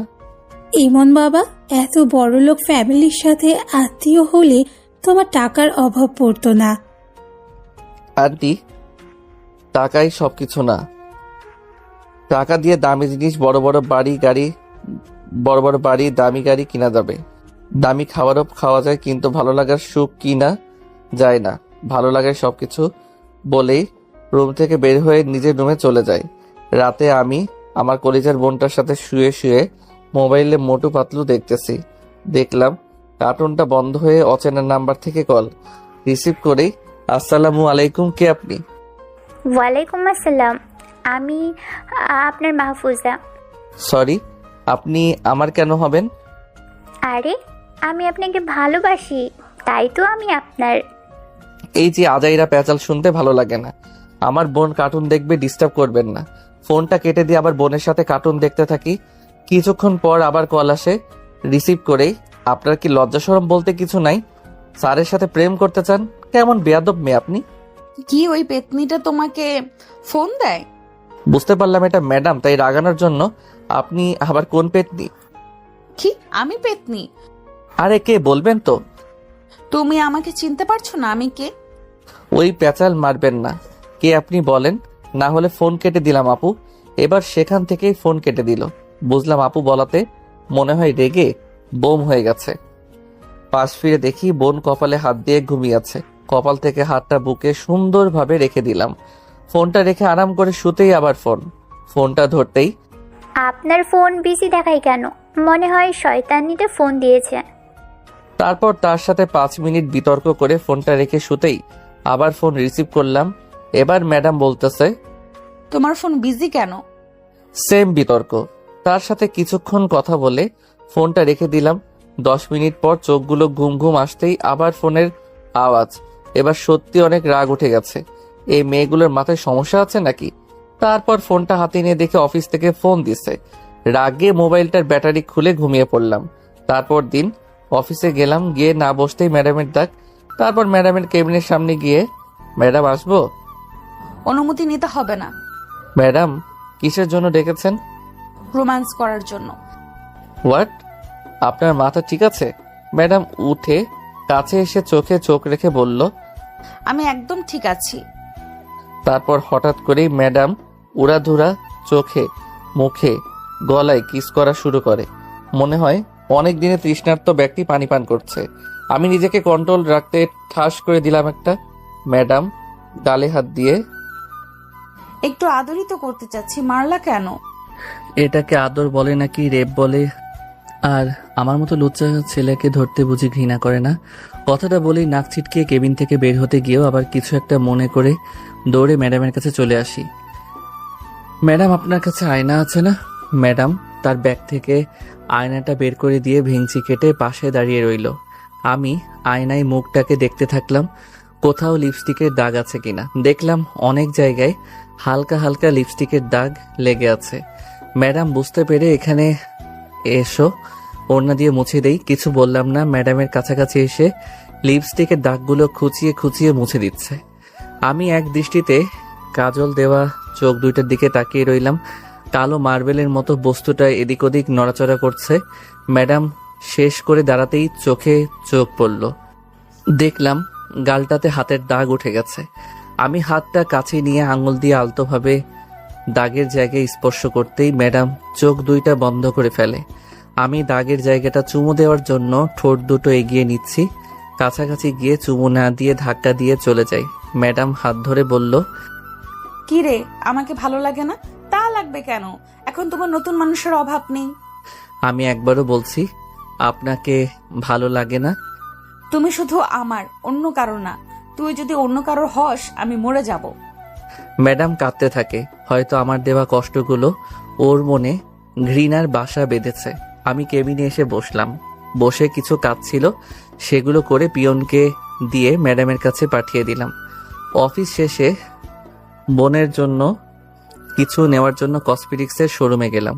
ইমন বাবা, এত বড়লোক ফ্যামিলির সাথে আত্মীয় হলে তোমার টাকার অভাব পড়তো না। আন্টি, টাকাই সবকিছু না। টাকা দিয়ে দামি জিনিস, বড় বড় বাড়ি, দামি গাড়ি কিনা যাবে। দামি খাবারও খাওয়া যায়, কিন্তু ভালো লাগার সুখ কিনা যায় না। ভালো লাগার সবকিছু বলেই রুম থেকে বের হয়ে নিজের রুমে চলে যায়। রাতে আমি আমার কলিজার বোনটার সাথে শুয়ে শুয়ে মোবাইলে মোটু পাতলু দেখতেছি। দেখলাম কার্টুনটা বন্ধ হয়ে অচেনা নাম্বার থেকে কল। রিসিভ করেই, আসসালামু আলাইকুম, কে আপনি? ওয়ালাইকুম আসসালাম, আমি আপনার মাহফুজা। সরি, আপনি আমার কেন হবেন? আরে আমি আপনাকে ভালোবাসি, তাই তো আমি আপনার। এই যে আজাইরা প্যাচাল শুনতে ভালো লাগে না। আমার বোন কার্টুন দেখবে, ডিস্টার্ব করবেন না। ফোনটা কেটে দিয়ে আবার বোনের সাথে কার্টুন দেখতে থাকি। কিছুক্ষণ পর আবার কল আসে। রিসিভ করেই, আপনার কি লজ্জা শরম বলতে কিছু নাই? স্যারের সাথে প্রেম করতে চান? কেমন বেয়াদব মেয়ে আপনি। কি ওই পেতনিটা তোমাকে ফোন দেয়? বুঝতে পারলাম এটা ম্যাডাম, তাই রাগানোর জন্য। আপনি আবার কোন পেতনি? কি আমি পেতনি? আরে কে বলবেন তো? তুমি আমাকে চিনতে পারছো না আমি কে? ওই প্যাচাল মারবেন না। কে আপনি বলেন, না হলে ফোন কেটে দিলাম আপু। এবার সেখান থেকেই ফোন কেটে দিল। বুঝলাম আপু বলাতে মনে হয় রেগে বোম হয়ে গেছে। পাশ ফিরে দেখি বোন কপালে হাত দিয়ে ঘুমিয়ে আছে। কপাল থেকে হাতটা বুকে সুন্দরভাবে রেখে দিলাম। ফোনটা রেখে আরাম করে শুতেই আবার ফোনটা ধরতেই, আপনার ফোন বিজি দেখাই কেন? মনে হয় শয়তানিতে ফোন দিয়েছে। তারপর তার সাথে 5 মিনিট বিতর্ক করে ফোনটা রেখে শুতেই আবার ফোন রিসিভ করলাম। এবার ম্যাডাম বলতেছে, তোমার ফোন বিজি কেন? সেম বিতর্ক। তার সাথে কিছুক্ষণ কথা বলে ফোনটা রেখে দিলাম। 10 মিনিট পর চোখগুলো ঘুম ঘুম আসতেই আবার ফোনের আওয়াজ। এবার সত্যি অনেক রাগ উঠে গেছে। এই মেয়েগুলোর মাথায় সমস্যা আছে নাকি? তারপর ফোনটা হাতে নিয়ে দেখে অফিস থেকে ফোন দিছে। রাগে মোবাইলটার ব্যাটারি খুলে ঘুমিয়ে পড়লাম। তারপর দিন অফিসে গেলাম, গিয়ে না বসতেই ম্যাডামের ডাক। তারপর ম্যাডামের কেবিনের সামনে গিয়ে, ম্যাডাম আসবো? অনুমতি নিতে হবে না। ম্যাডাম কিসের জন্য ডেকেছেন? রোম্যান্স করার জন্য। হোয়াট? আপনার মাথা ঠিক আছে? ম্যাডাম উঠে কাছে এসে চোখে চোখ রেখে বলল, আমি একদম ঠিক আছি। তারপর হঠাৎ করেই ম্যাডাম উড়াধুরা চোখে মুখে গলায় কিস করা শুরু করে। মনে হয় অনেক দিনে তৃষ্ণার্ত ব্যক্তি পানি পান করছে। আমি নিজেকে কন্ট্রোল রাখতে ঠাস করে দিলাম একটা। ম্যাডাম গালে হাত দিয়ে, একটু আদরই তো করতে চাচ্ছি, মারলা কেন? এটাকে আদর বলে নাকি রেপ বলে? আর আমার মতো লুচ্চা ছেলেকে ধরতে বুঝি ঘৃণা করে না? কথাটা বলেই নাক ছিটকে কেবিন থেকে বের হতে গিয়েও আবার কিছু একটা মনে করে দৌড়ে ম্যাডামের কাছে চলে আসি। ম্যাডাম আপনার কাছে আয়না আছে না? ম্যাডাম তার ব্যাগ থেকে আয়নাটা বের করে দিয়ে ভেঙচি কেটে পাশে দাঁড়িয়ে রইল। আমি আয়নায় মুখটাকে দেখতে থাকলাম, কোথাও লিপস্টিকের দাগ আছে কিনা। দেখলাম অনেক জায়গায় হালকা হালকা লিপস্টিকের দাগ লেগে আছে। ম্যাডাম বুঝতে পেরে এখানে এসো, ওড়না দিয়ে মুছে দেই। কিছু বললাম না। ম্যাডামের কাছাকাছি এসে লিপস্টিকের দাগগুলো খুঁচিয়ে খুঁচিয়ে মুছে দিচ্ছে। আমি এক দৃষ্টিতে কাজল দেওয়া চোখ দুইটার দিকে তাকিয়ে রইলাম। কালো মার্বেলের মতো বস্তুটা এদিক ওদিক নড়াচড়া করছে। ম্যাডাম শেষ করে দাঁড়াতেই চোখে চোখ পড়ল। দেখলাম গালটাতে হাতের দাগ উঠে গেছে। আমি হাতটা কাছে নিয়ে আঙুল দিয়ে আলতোভাবে দাগের জায়গায় স্পর্শ করতেই ম্যাডাম চোখ দুইটা বন্ধ করে ফেলে। আমি দাগের জায়গাটা চুমু দেওয়ার জন্য ঠোঁট দুটো এগিয়ে নিচ্ছি। কাছাকাছি গিয়ে চুমু না দিয়ে ধাক্কা দিয়ে চলে যাই। ম্যাডাম হাত ধরে বলল, কি রে, আমাকে ভালো লাগে না? তা লাগবে কেন? এখন তোমার নতুন মানুষের অভাব নেই। আমি একবারও বলছি আপনাকে ভালো লাগে না? তুমি শুধু আমার, অন্য কারো না। তুই যদি অন্য কারোর হস, আমি মরে যাব। ম্যাডাম কাঁদতে থাকে। হয়তো আমার দেওয়া কষ্টগুলো ওর মনে ঘৃণার বাসা বেঁধেছে। আমি কেবিনে এসে বসলাম। বসে কিছু কাজ ছিল, সেগুলো করে পিয়নকে দিয়ে ম্যাডামের কাছে পাঠিয়ে দিলাম। অফিস শেষে বোনের জন্য কিছু নেওয়ার জন্য কসমেটিক্সের শোরুমে গেলাম।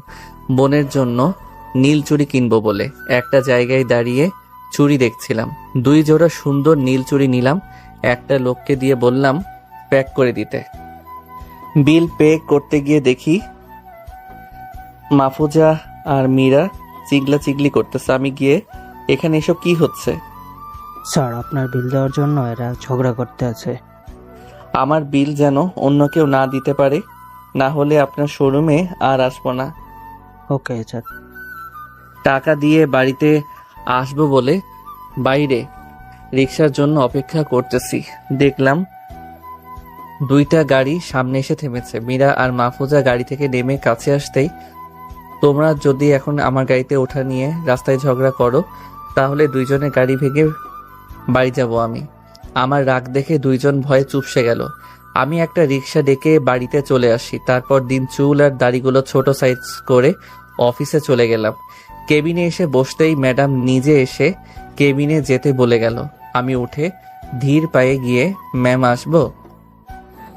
বোনের জন্য নীল চুড়ি কিনবো বলে একটা জায়গায় দাঁড়িয়ে চুড়ি দেখছিলাম। 2 জোড়া সুন্দর নীল চুড়ি নিলাম। একটা লোককে দিয়ে বললাম প্যাক করে দিতে। বিল পে করতে গিয়ে দেখি মাহফুজা আর মীরা চিগলা চিগলি করতেছে। আমি গিয়ে, এখানে এসব কি হচ্ছে? স্যার, আপনার বিল দেওয়ার জন্য এরা ঝগড়া করতে আছে। আমার বিল যেন অন্য কেউ না দিতে পারে, না হলে আপনার শোরুমে আর আসবো না। Okay sir. টাকা দিয়ে বাড়িতে আসবো বলে বাইরে রিক্সার জন্য অপেক্ষা করতেছি। দেখলাম 2টা গাড়ি সামনে এসে থেমেছে। মীরা আর মাহফুজা গাড়ি থেকে নেমে কাছে আসতেই, তোমরা যদি এখন আমার গাড়িতে ওঠা নিয়ে রাস্তায় ঝগড়া করো, তাহলে 2 জনের গাড়ি ভেঙে বাড়ি যাব আমি। আমার রাগ দেখে 2 জন ভয়ে চুপসে গেল। আমি একটা রিক্সা ডেকে বাড়িতে চলে আসি। তারপর দিন চুল আর দাড়িগুলো ছোট সাইজ করে অফিসে চলে গেলাম। কেবিনে এসে বসতেই ম্যাডাম নিজে এসে কেবিনে যেতে বলে গেল। আমি উঠে ধীর পায়ে গিয়ে, ম্যাম আসবো?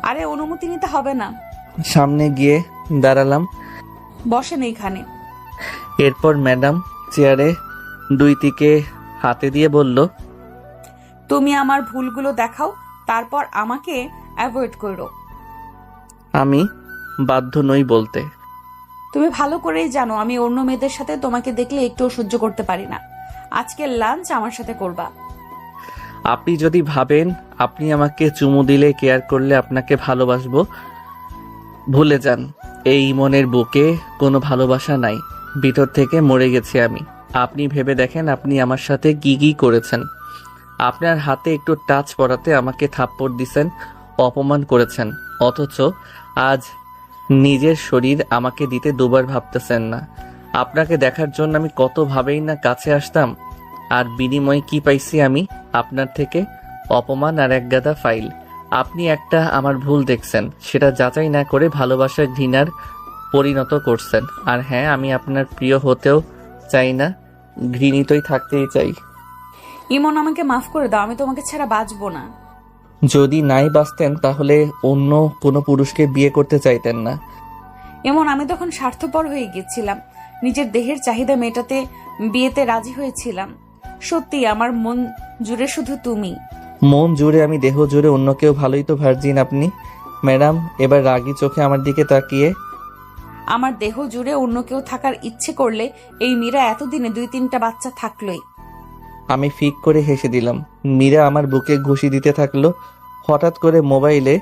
আরে অনুমতি নিতে হবে না। সামনে গিয়ে দাঁড়ালাম। বসেন এইখানে। এরপর ম্যাডাম চেয়ারে 2 দিকে হাতে দিয়ে বলল, তুমি আমার ভুলগুলো দেখাও, তারপর আমাকে অ্যাভয়েড করো। আমি বাধ্য নই বলতে। তুমি ভালো করেই জানো আমি অন্য মেয়েদের সাথে তোমাকে দেখলে একটুও সহ্য করতে পারি না। আজকের লাঞ্চ আমার সাথে করবা। আপনি যদি ভাবেন আপনি আমাকে চুমু দিলে, কেয়ার করলে আপনাকে ভালোবাসবো, ভুলে যান। এই মনের বুকে কোনো ভালোবাসা নাই। ভিতর থেকে মরে গেছি আমি। আপনি ভেবে দেখেন আপনি আমার সাথে কি কি করেছেন। আপনার হাতে একটু টাচ পড়াতে আমাকে থাপ্পড় দিছেন, অপমান করেছেন, অথচ আজ নিজের শরীর আমাকে দিতে 2বার ভাবতেছেন না। আপনাকে দেখার জন্য আমি কত ভাবেই না কাছে আসতাম। আর বিনিময়ে কি পাইছি আমি আপনার থেকে? অপমান আর এক গাদা ফাইল। আপনি একটা আমার ভুল দেখছেন, সেটা যাচাই না করে ভালোবাসার ঘৃণার পরিণত করছেন। আর হ্যাঁ, আমি আপনার প্রিয় হতেও চাই না, ঘৃণিতই থাকতেই চাই। ইমন, আমাকে মাফ করে দাও, আমি তোমাকে ছাড়া বাঁচবো না। যদি নাই বাঁচতেন তাহলে অন্য কোনো পুরুষকে বিয়ে করতে চাইতেন না। এমন আমি তখন স্বার্থপর হয়ে গেছিলাম, নিজের দেহের চাহিদা মেটাতে বিয়েতে রাজি হয়েছিলাম। সত্যি আমার মন জুড়ে শুধু তুমি। মন জুড়ে আমি, দেহ জুড়ে অন্য কেউ, ভালোই তো ভার্জিন আপনি। ম্যাডাম এবার রাগী চোখে আমার দিকে তাকিয়ে, আমার দেহ জুড়ে অন্য কেউ থাকার ইচ্ছে করলে এই মীরা এতদিনে 2-3টা বাচ্চা থাকলোই। আমি ফিক করে হেসে দিলাম। মীরা আমার বুকে ঘুষি দিতে থাকলো। হঠাৎ করে মোবাইলে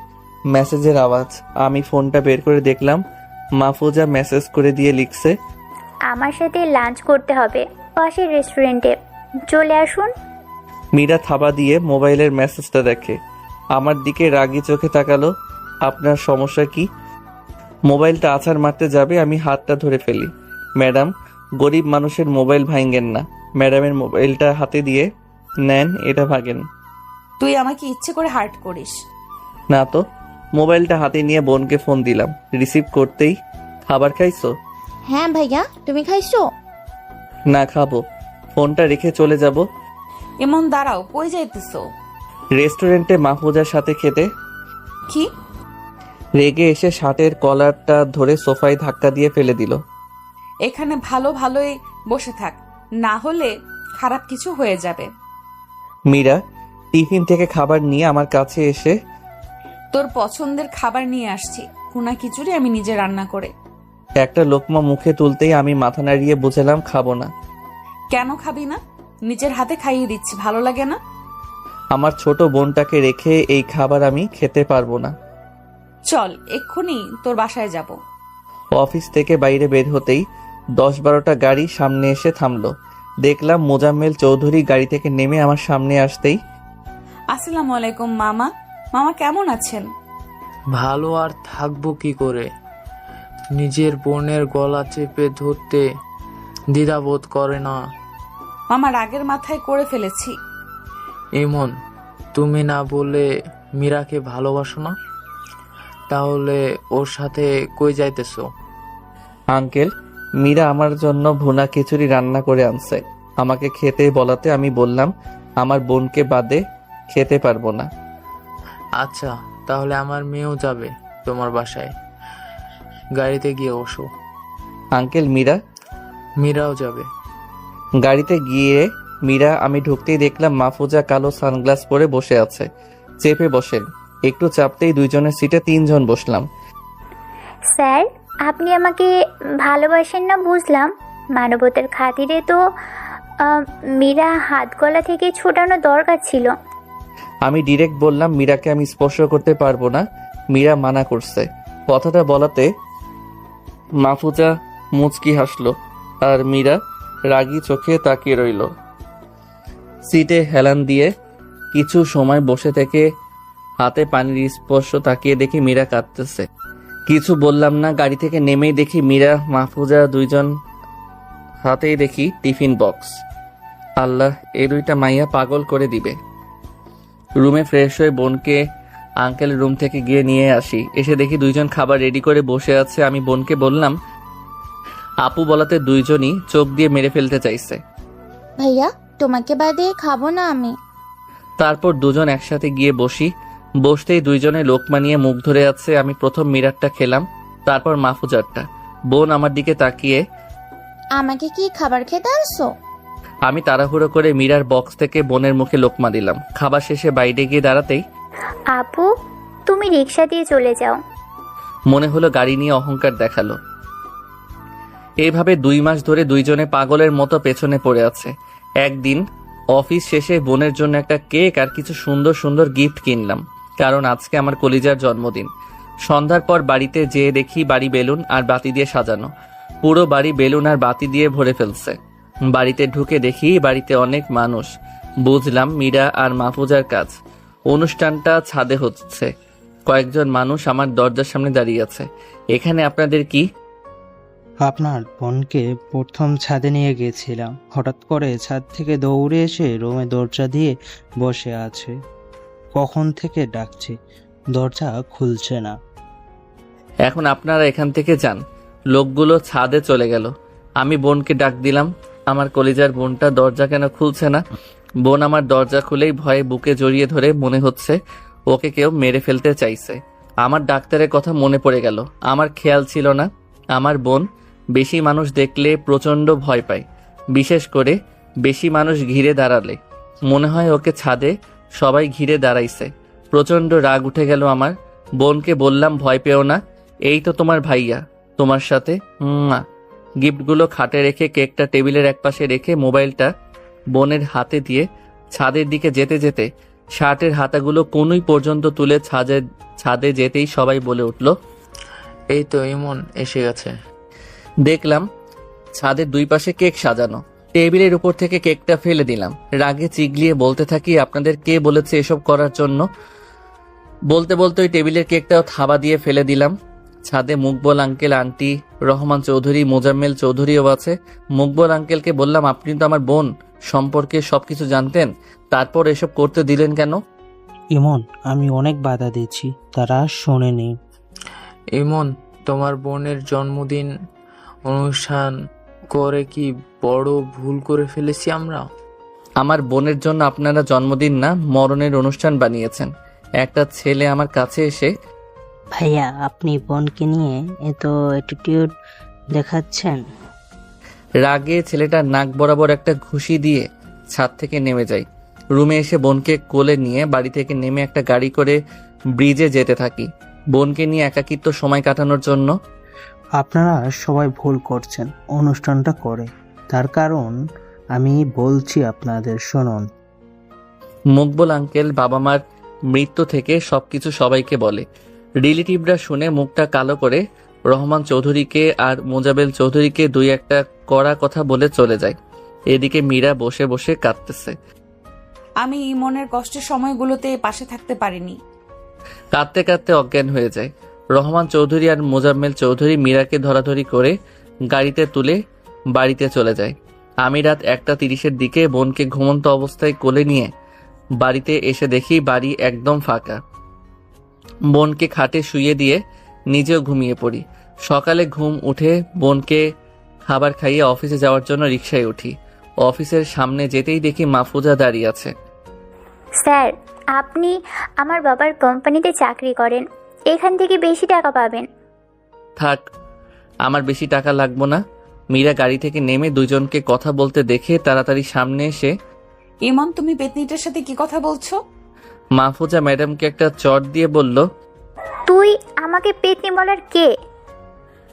মেসেজের আওয়াজ। আমি ফোনটা বের করে দেখলাম মাহফুজা মেসেজ করে দিয়ে লিখছে, আমার সাথে লাঞ্চ করতে হবে পাশের রেস্টুরেন্টে, চলে আসুন। মীরা থাবা দিয়ে মোবাইলের মেসেজটা দেখে, আমার দিকে রাগী চোখে তাকালো। আপনার সমস্যা কি? মোবাইলটা আছাড় মারতে যাবে, আমি হাতটা ধরে ফেলি। ম্যাডাম, গরিব মানুষের মোবাইল ভাঙেন না। ম্যাডামের মোবাইলটা হাতে দিয়ে, নেন, এটা ভাঙেন। তুই আমাকে ইচ্ছে করে হার্ট করিস? না তো। মোবাইলটা হাতে নিয়ে বোনকে ফোন দিলাম। রিসিভ করতেই, খাবার খাইছো? হ্যাঁ ভাইয়া, তুমি খাইছো? না, খাবো। ফোনটা রেখে চলে যাব। এমন দাঁড়াও, কই যাইতেছো? রেস্টুরেন্টে মাহফুজার সাথে খেতে। কি? রেগে এসে শার্টের কলারটা ধরে সোফায় ধাক্কা দিয়ে ফেলে দিল। এখানে ভালোই বসে থাক, না হলে খারাপ কিছু হয়ে যাবে। মীরা টিফিন থেকে খাবার নিয়ে আমার কাছে এসে, তোর পছন্দের খাবার নিয়ে আসছি, ভুনা খিচুড়ি আমি নিজে রান্না করে। একটা লোকমা মুখে তুলতেই আমি মাথা নাড়িয়ে বুঝালাম খাবো না। কেন খাবি না? নিজের হাতে খাইয়ে দিচ্ছি, ভালো লাগে না? আমার ছোট বোনটাকে রেখে এই খাবার আমি খেতে পারবো না। চল, এক্ষুনি তোর বাসায় যাব। অফিস থেকে বাইরে বের হতেই 10-12টা গাড়ি সামনে এসে থামলো। দেখলাম মোজাম্মেল চৌধুরী গাড়ি থেকে নেমে আমার সামনে আসতেই, আসসালামু আলাইকুম মামা। মামা কেমন আছেন? ভালো আর থাকবো কি করে? নিজের বোনের গলা চেপে ধরতে দ্বিধাবোধ করে না। মামা রাগের মাথায় করে ফেলেছি। এমন, তুমি না বলে মীরাকে ভালোবাসো না? তাহলে ওর সাথে কই যাইতেছো? আঙ্কেল, মীরা আমার জন্য ভুনা খিচুড়ি রান্না করে আনছে। আমাকে খেতে বলাতে আমি বললাম আমার বোনকে বাদে খেতে পারবো না। আচ্ছা, তাহলে আমার মেয়েও যাবে তোমার বাসায়। গাড়িতে গিয়ে বসো। আঙ্কেল, মীরাও যাবে। গাড়িতে গিয়ে মীরা, আমি ঢুকতেই দেখলাম মাহফুজা কালো সানগ্লাস পরে বসে আছে। চেপে বসেন। একটু চাপতেই 2 জনের সিটে 3 জন বসলাম। স্যার, আপনি আমাকে ভালোবাসেন না বুঝলাম, মানবতার খাতিরে তো মীরা হাত গলা থেকে ছোটানো দরকার ছিল। আমি ডিরেক্ট বললাম মীরাকে আমি স্পর্শ করতে পারবো না। মীরা মানা করছে। কথাটা বলাতে মাহফুজা মুচকি হাসলো আর মীরা রাগী চোখে তাকিয়ে রইল। সিটে হেলান দিয়ে কিছু সময় বসে থেকে হাতে পানির স্পর্শ তাকিয়ে দেখি মীরা কাঁদতেছে। কিছু বললাম না। গাড়ি থেকে নেমেই দেখি মীরা, মাহফুজা 2 জন হাতেই দেখি টিফিন বক্স। আল্লাহ, এই 2টা মাইয়া পাগল করে দিবে। রুমে ফ্রেশ হয়ে বোনকে আঙ্কেল রুম থেকে গিয়ে নিয়ে আসি। এসে দেখি 2 জন খাবার রেডি করে বসে আছে। আমি বোনকে বললাম, আপু বলাতে 2 জনই চোখ দিয়ে মেরে ফেলতে চাইছে। ভাইয়া, তোমাকে বাদে খাবো না আমি। তারপর 2 জন একসাথে গিয়ে বসি। বসতেই 2 জনে লোকমা নিয়ে মুখ ধরে আছে। আমি প্রথম মীরারটা খেলাম, তারপর মাহফুজারটা। বোন আমার দিকে তাকিয়ে, আমাকে কি খাবার খেতে আসছো? আমি তাড়াহুড়ো করে মীরার বক্স থেকে বোনের মুখে লোকমা দিলাম। খাবার শেষে বাইরে গিয়ে দাঁড়াতেই, আপু, তুমি রিক্সা দিয়ে চলে যাও। মনে হলো গাড়ি নিয়ে অহংকার দেখালো। এইভাবে 2 মাস ধরে 2 জনে পাগলের মতো পেছনে পড়ে আছে। একদিন অফিস শেষে বোনের জন্য একটা কেক আর কিছু সুন্দর সুন্দর গিফট কিনলাম, কারণ আজকে আমার কলিজার জন্মদিন। সন্ধ্যার পর বাড়িতে যেয়ে দেখি বাড়ি বেলুন আর বাতি দিয়ে সাজানো। পুরো বাড়ি বেলুন আর বাতি দিয়ে ভরে ফেলছে। বাড়িতে ঢুকে দেখি বাড়িতে অনেক মানুষ। বুঝলাম মীরা আর মাহফুজার কাজ। অনুষ্ঠানটা ছাদে হচ্ছে। কয়েকজন মানুষ আমার দরজার সামনে দাঁড়িয়ে আছে। এখানে আপনাদের কি? আপনার বোনকে প্রথম ছাদে নিয়ে গিয়েছিলাম, হঠাৎ করে ছাদ থেকে দৌড়ে এসে রুমে দরজা দিয়ে বসে আছে। কখন থেকে ডাকছি, দরজা খুলছে না। এখন আপনারা এখান থেকে যান। লোকগুলো ছাদে চলে গেল। আমি বোনকে ডাক দিলাম। আমার কলিজার বোনটা দরজা কেন খুলছে না? বোন আমার দরজা খুলেই ভয়ে বুকে জড়িয়ে ধরে মনে হচ্ছে ওকে কেউ মেরে ফেলতে চাইছে। আমার ডাক্তারের কথা মনে পড়ে গেল। আমার খেয়াল ছিল না আমার বোন বেশি মানুষ দেখলে প্রচণ্ড ভয় পায়, বিশেষ করে বেশি মানুষ ঘিরে দাঁড়ালে। মনে হয় ওকে ছাদে সবাই ঘিরে দাঁড়াইছে। প্রচণ্ড রাগ উঠে গেল আমার। বোনকে বললাম, ভয় পেও না, এই তো তোমার ভাইয়া তোমার সাথে। গিফটগুলো খাটে রেখে কেকটা টেবিলের একপাশে রেখে মোবাইলটা বোনের হাতে দিয়ে ছাদের দিকে যেতে যেতে শার্টের হাতাগুলো কোনই পর্যন্ত তুলে ছাদে যেতেই সবাই বলে উঠল, এই তো ইমন এসে গেছে। দেখলাম ছাদের দুই পাশে কেক সাজানো। টেবিলের উপর থেকে কেকটা ফেলে দিলাম। রাগে চিগলিয়ে বলতে থাকি, আপনাদের কে বলেছে এসব করার জন্য? বলতে বলতে ওই টেবিলের কেকটাও থাবা দিয়ে ফেলে দিলাম। ছাদে মুকবল আঙ্কেল, আন্টি, রহমান চৌধুরী, মোজাম্মেল চৌধুরীও আছে। মুকবল আঙ্কেলকে বললাম, আপনি তো আমার বোন সম্পর্কে সবকিছু জানতেন, তারপর এসব করতে দিলেন কেন? ইমন, আমি অনেক বাধা দিয়েছি, তারা শোনেনি। ইমন, তোমার বোনের জন্মদিন অনুষ্ঠান করে কি বড় ভুল করে ফেলেছি আমরা? আমার বোনের জন্য আপনারা জন্মদিন না, মরণের অনুষ্ঠান বানিয়েছেন। একটা ছেলে আমার কাছে এসে, ভাইয়া আপনি বোনকে নিয়ে এত অ্যাটিটিউড দেখাচ্ছেন। রাগে ছেলেটার নাক বরাবর একটা ঘুষি দিয়ে ছাদ থেকে নেমে যাই। রুমে এসে বোনকে কোলে নিয়ে বাড়ি থেকে নেমে একটা গাড়ি করে ব্রিজে যেতে থাকি বোনকে নিয়ে একাকিত্ব সময় কাটানোর জন্য। আপনারা সবাই ভুল করছেন অনুষ্ঠানটা করে, তার কারণ আমি বলছি আপনাদের, শুনুন। মুকবল আঙ্কেল বাবা মার মৃত্যু থেকে সবকিছু সবাইকে বলে। রিলেটিভরা শুনে মুখটা কালো করে রহমান চৌধুরীকে আর মোজাবেল চৌধুরীকে দুই একটা কড়া কথা বলে চলে যায়। এদিকে মীরা বসে বসে কাঁদতেছে। আমি ইমনের কষ্টের সময়গুলোতে পাশে থাকতে পারিনি। কাঁদতে কাঁদতে অজ্ঞান হয়ে যায়। রহমান চৌধুরী আর মোজাম্মেল চৌধুরী মীরাকে ধরাধরি করে গাড়িতে তুলে বাড়িতে চলে যায়। আমি রাত 1:30-এর দিকে বোনকে ঘুমন্ত অবস্থায় কোলে নিয়ে বাড়িতে এসে দেখি বাড়ি একদম ফাঁকা। বোনকে খাটে শুইয়ে দিয়ে নিজেও ঘুমিয়ে পড়ি। সকালে ঘুম উঠে বোনকে খাবার খাইয়ে অফিসে যাওয়ার জন্য রিকশায় উঠি। অফিসের সামনে যেতেই দেখি মাহফুজা দাঁড়িয়ে আছে। স্যার, আপনি আমার বাবার কোম্পানিতে চাকরি করেন, এখান থেকে বেশি টাকা পাবেন। থাক, আমার বেশি টাকা লাগবো না। মীরা গাড়ি থেকে নেমে দুজনকে কথা বলতে দেখে তাড়াতাড়ি সামনে এসে, ইমন, তুমি পেতনিটার সাথে কি কথা বলছো? মাহফুজা ম্যাডামকে একটা চট দিয়ে বলল, তুই আমাকে পেতনি বলার কে?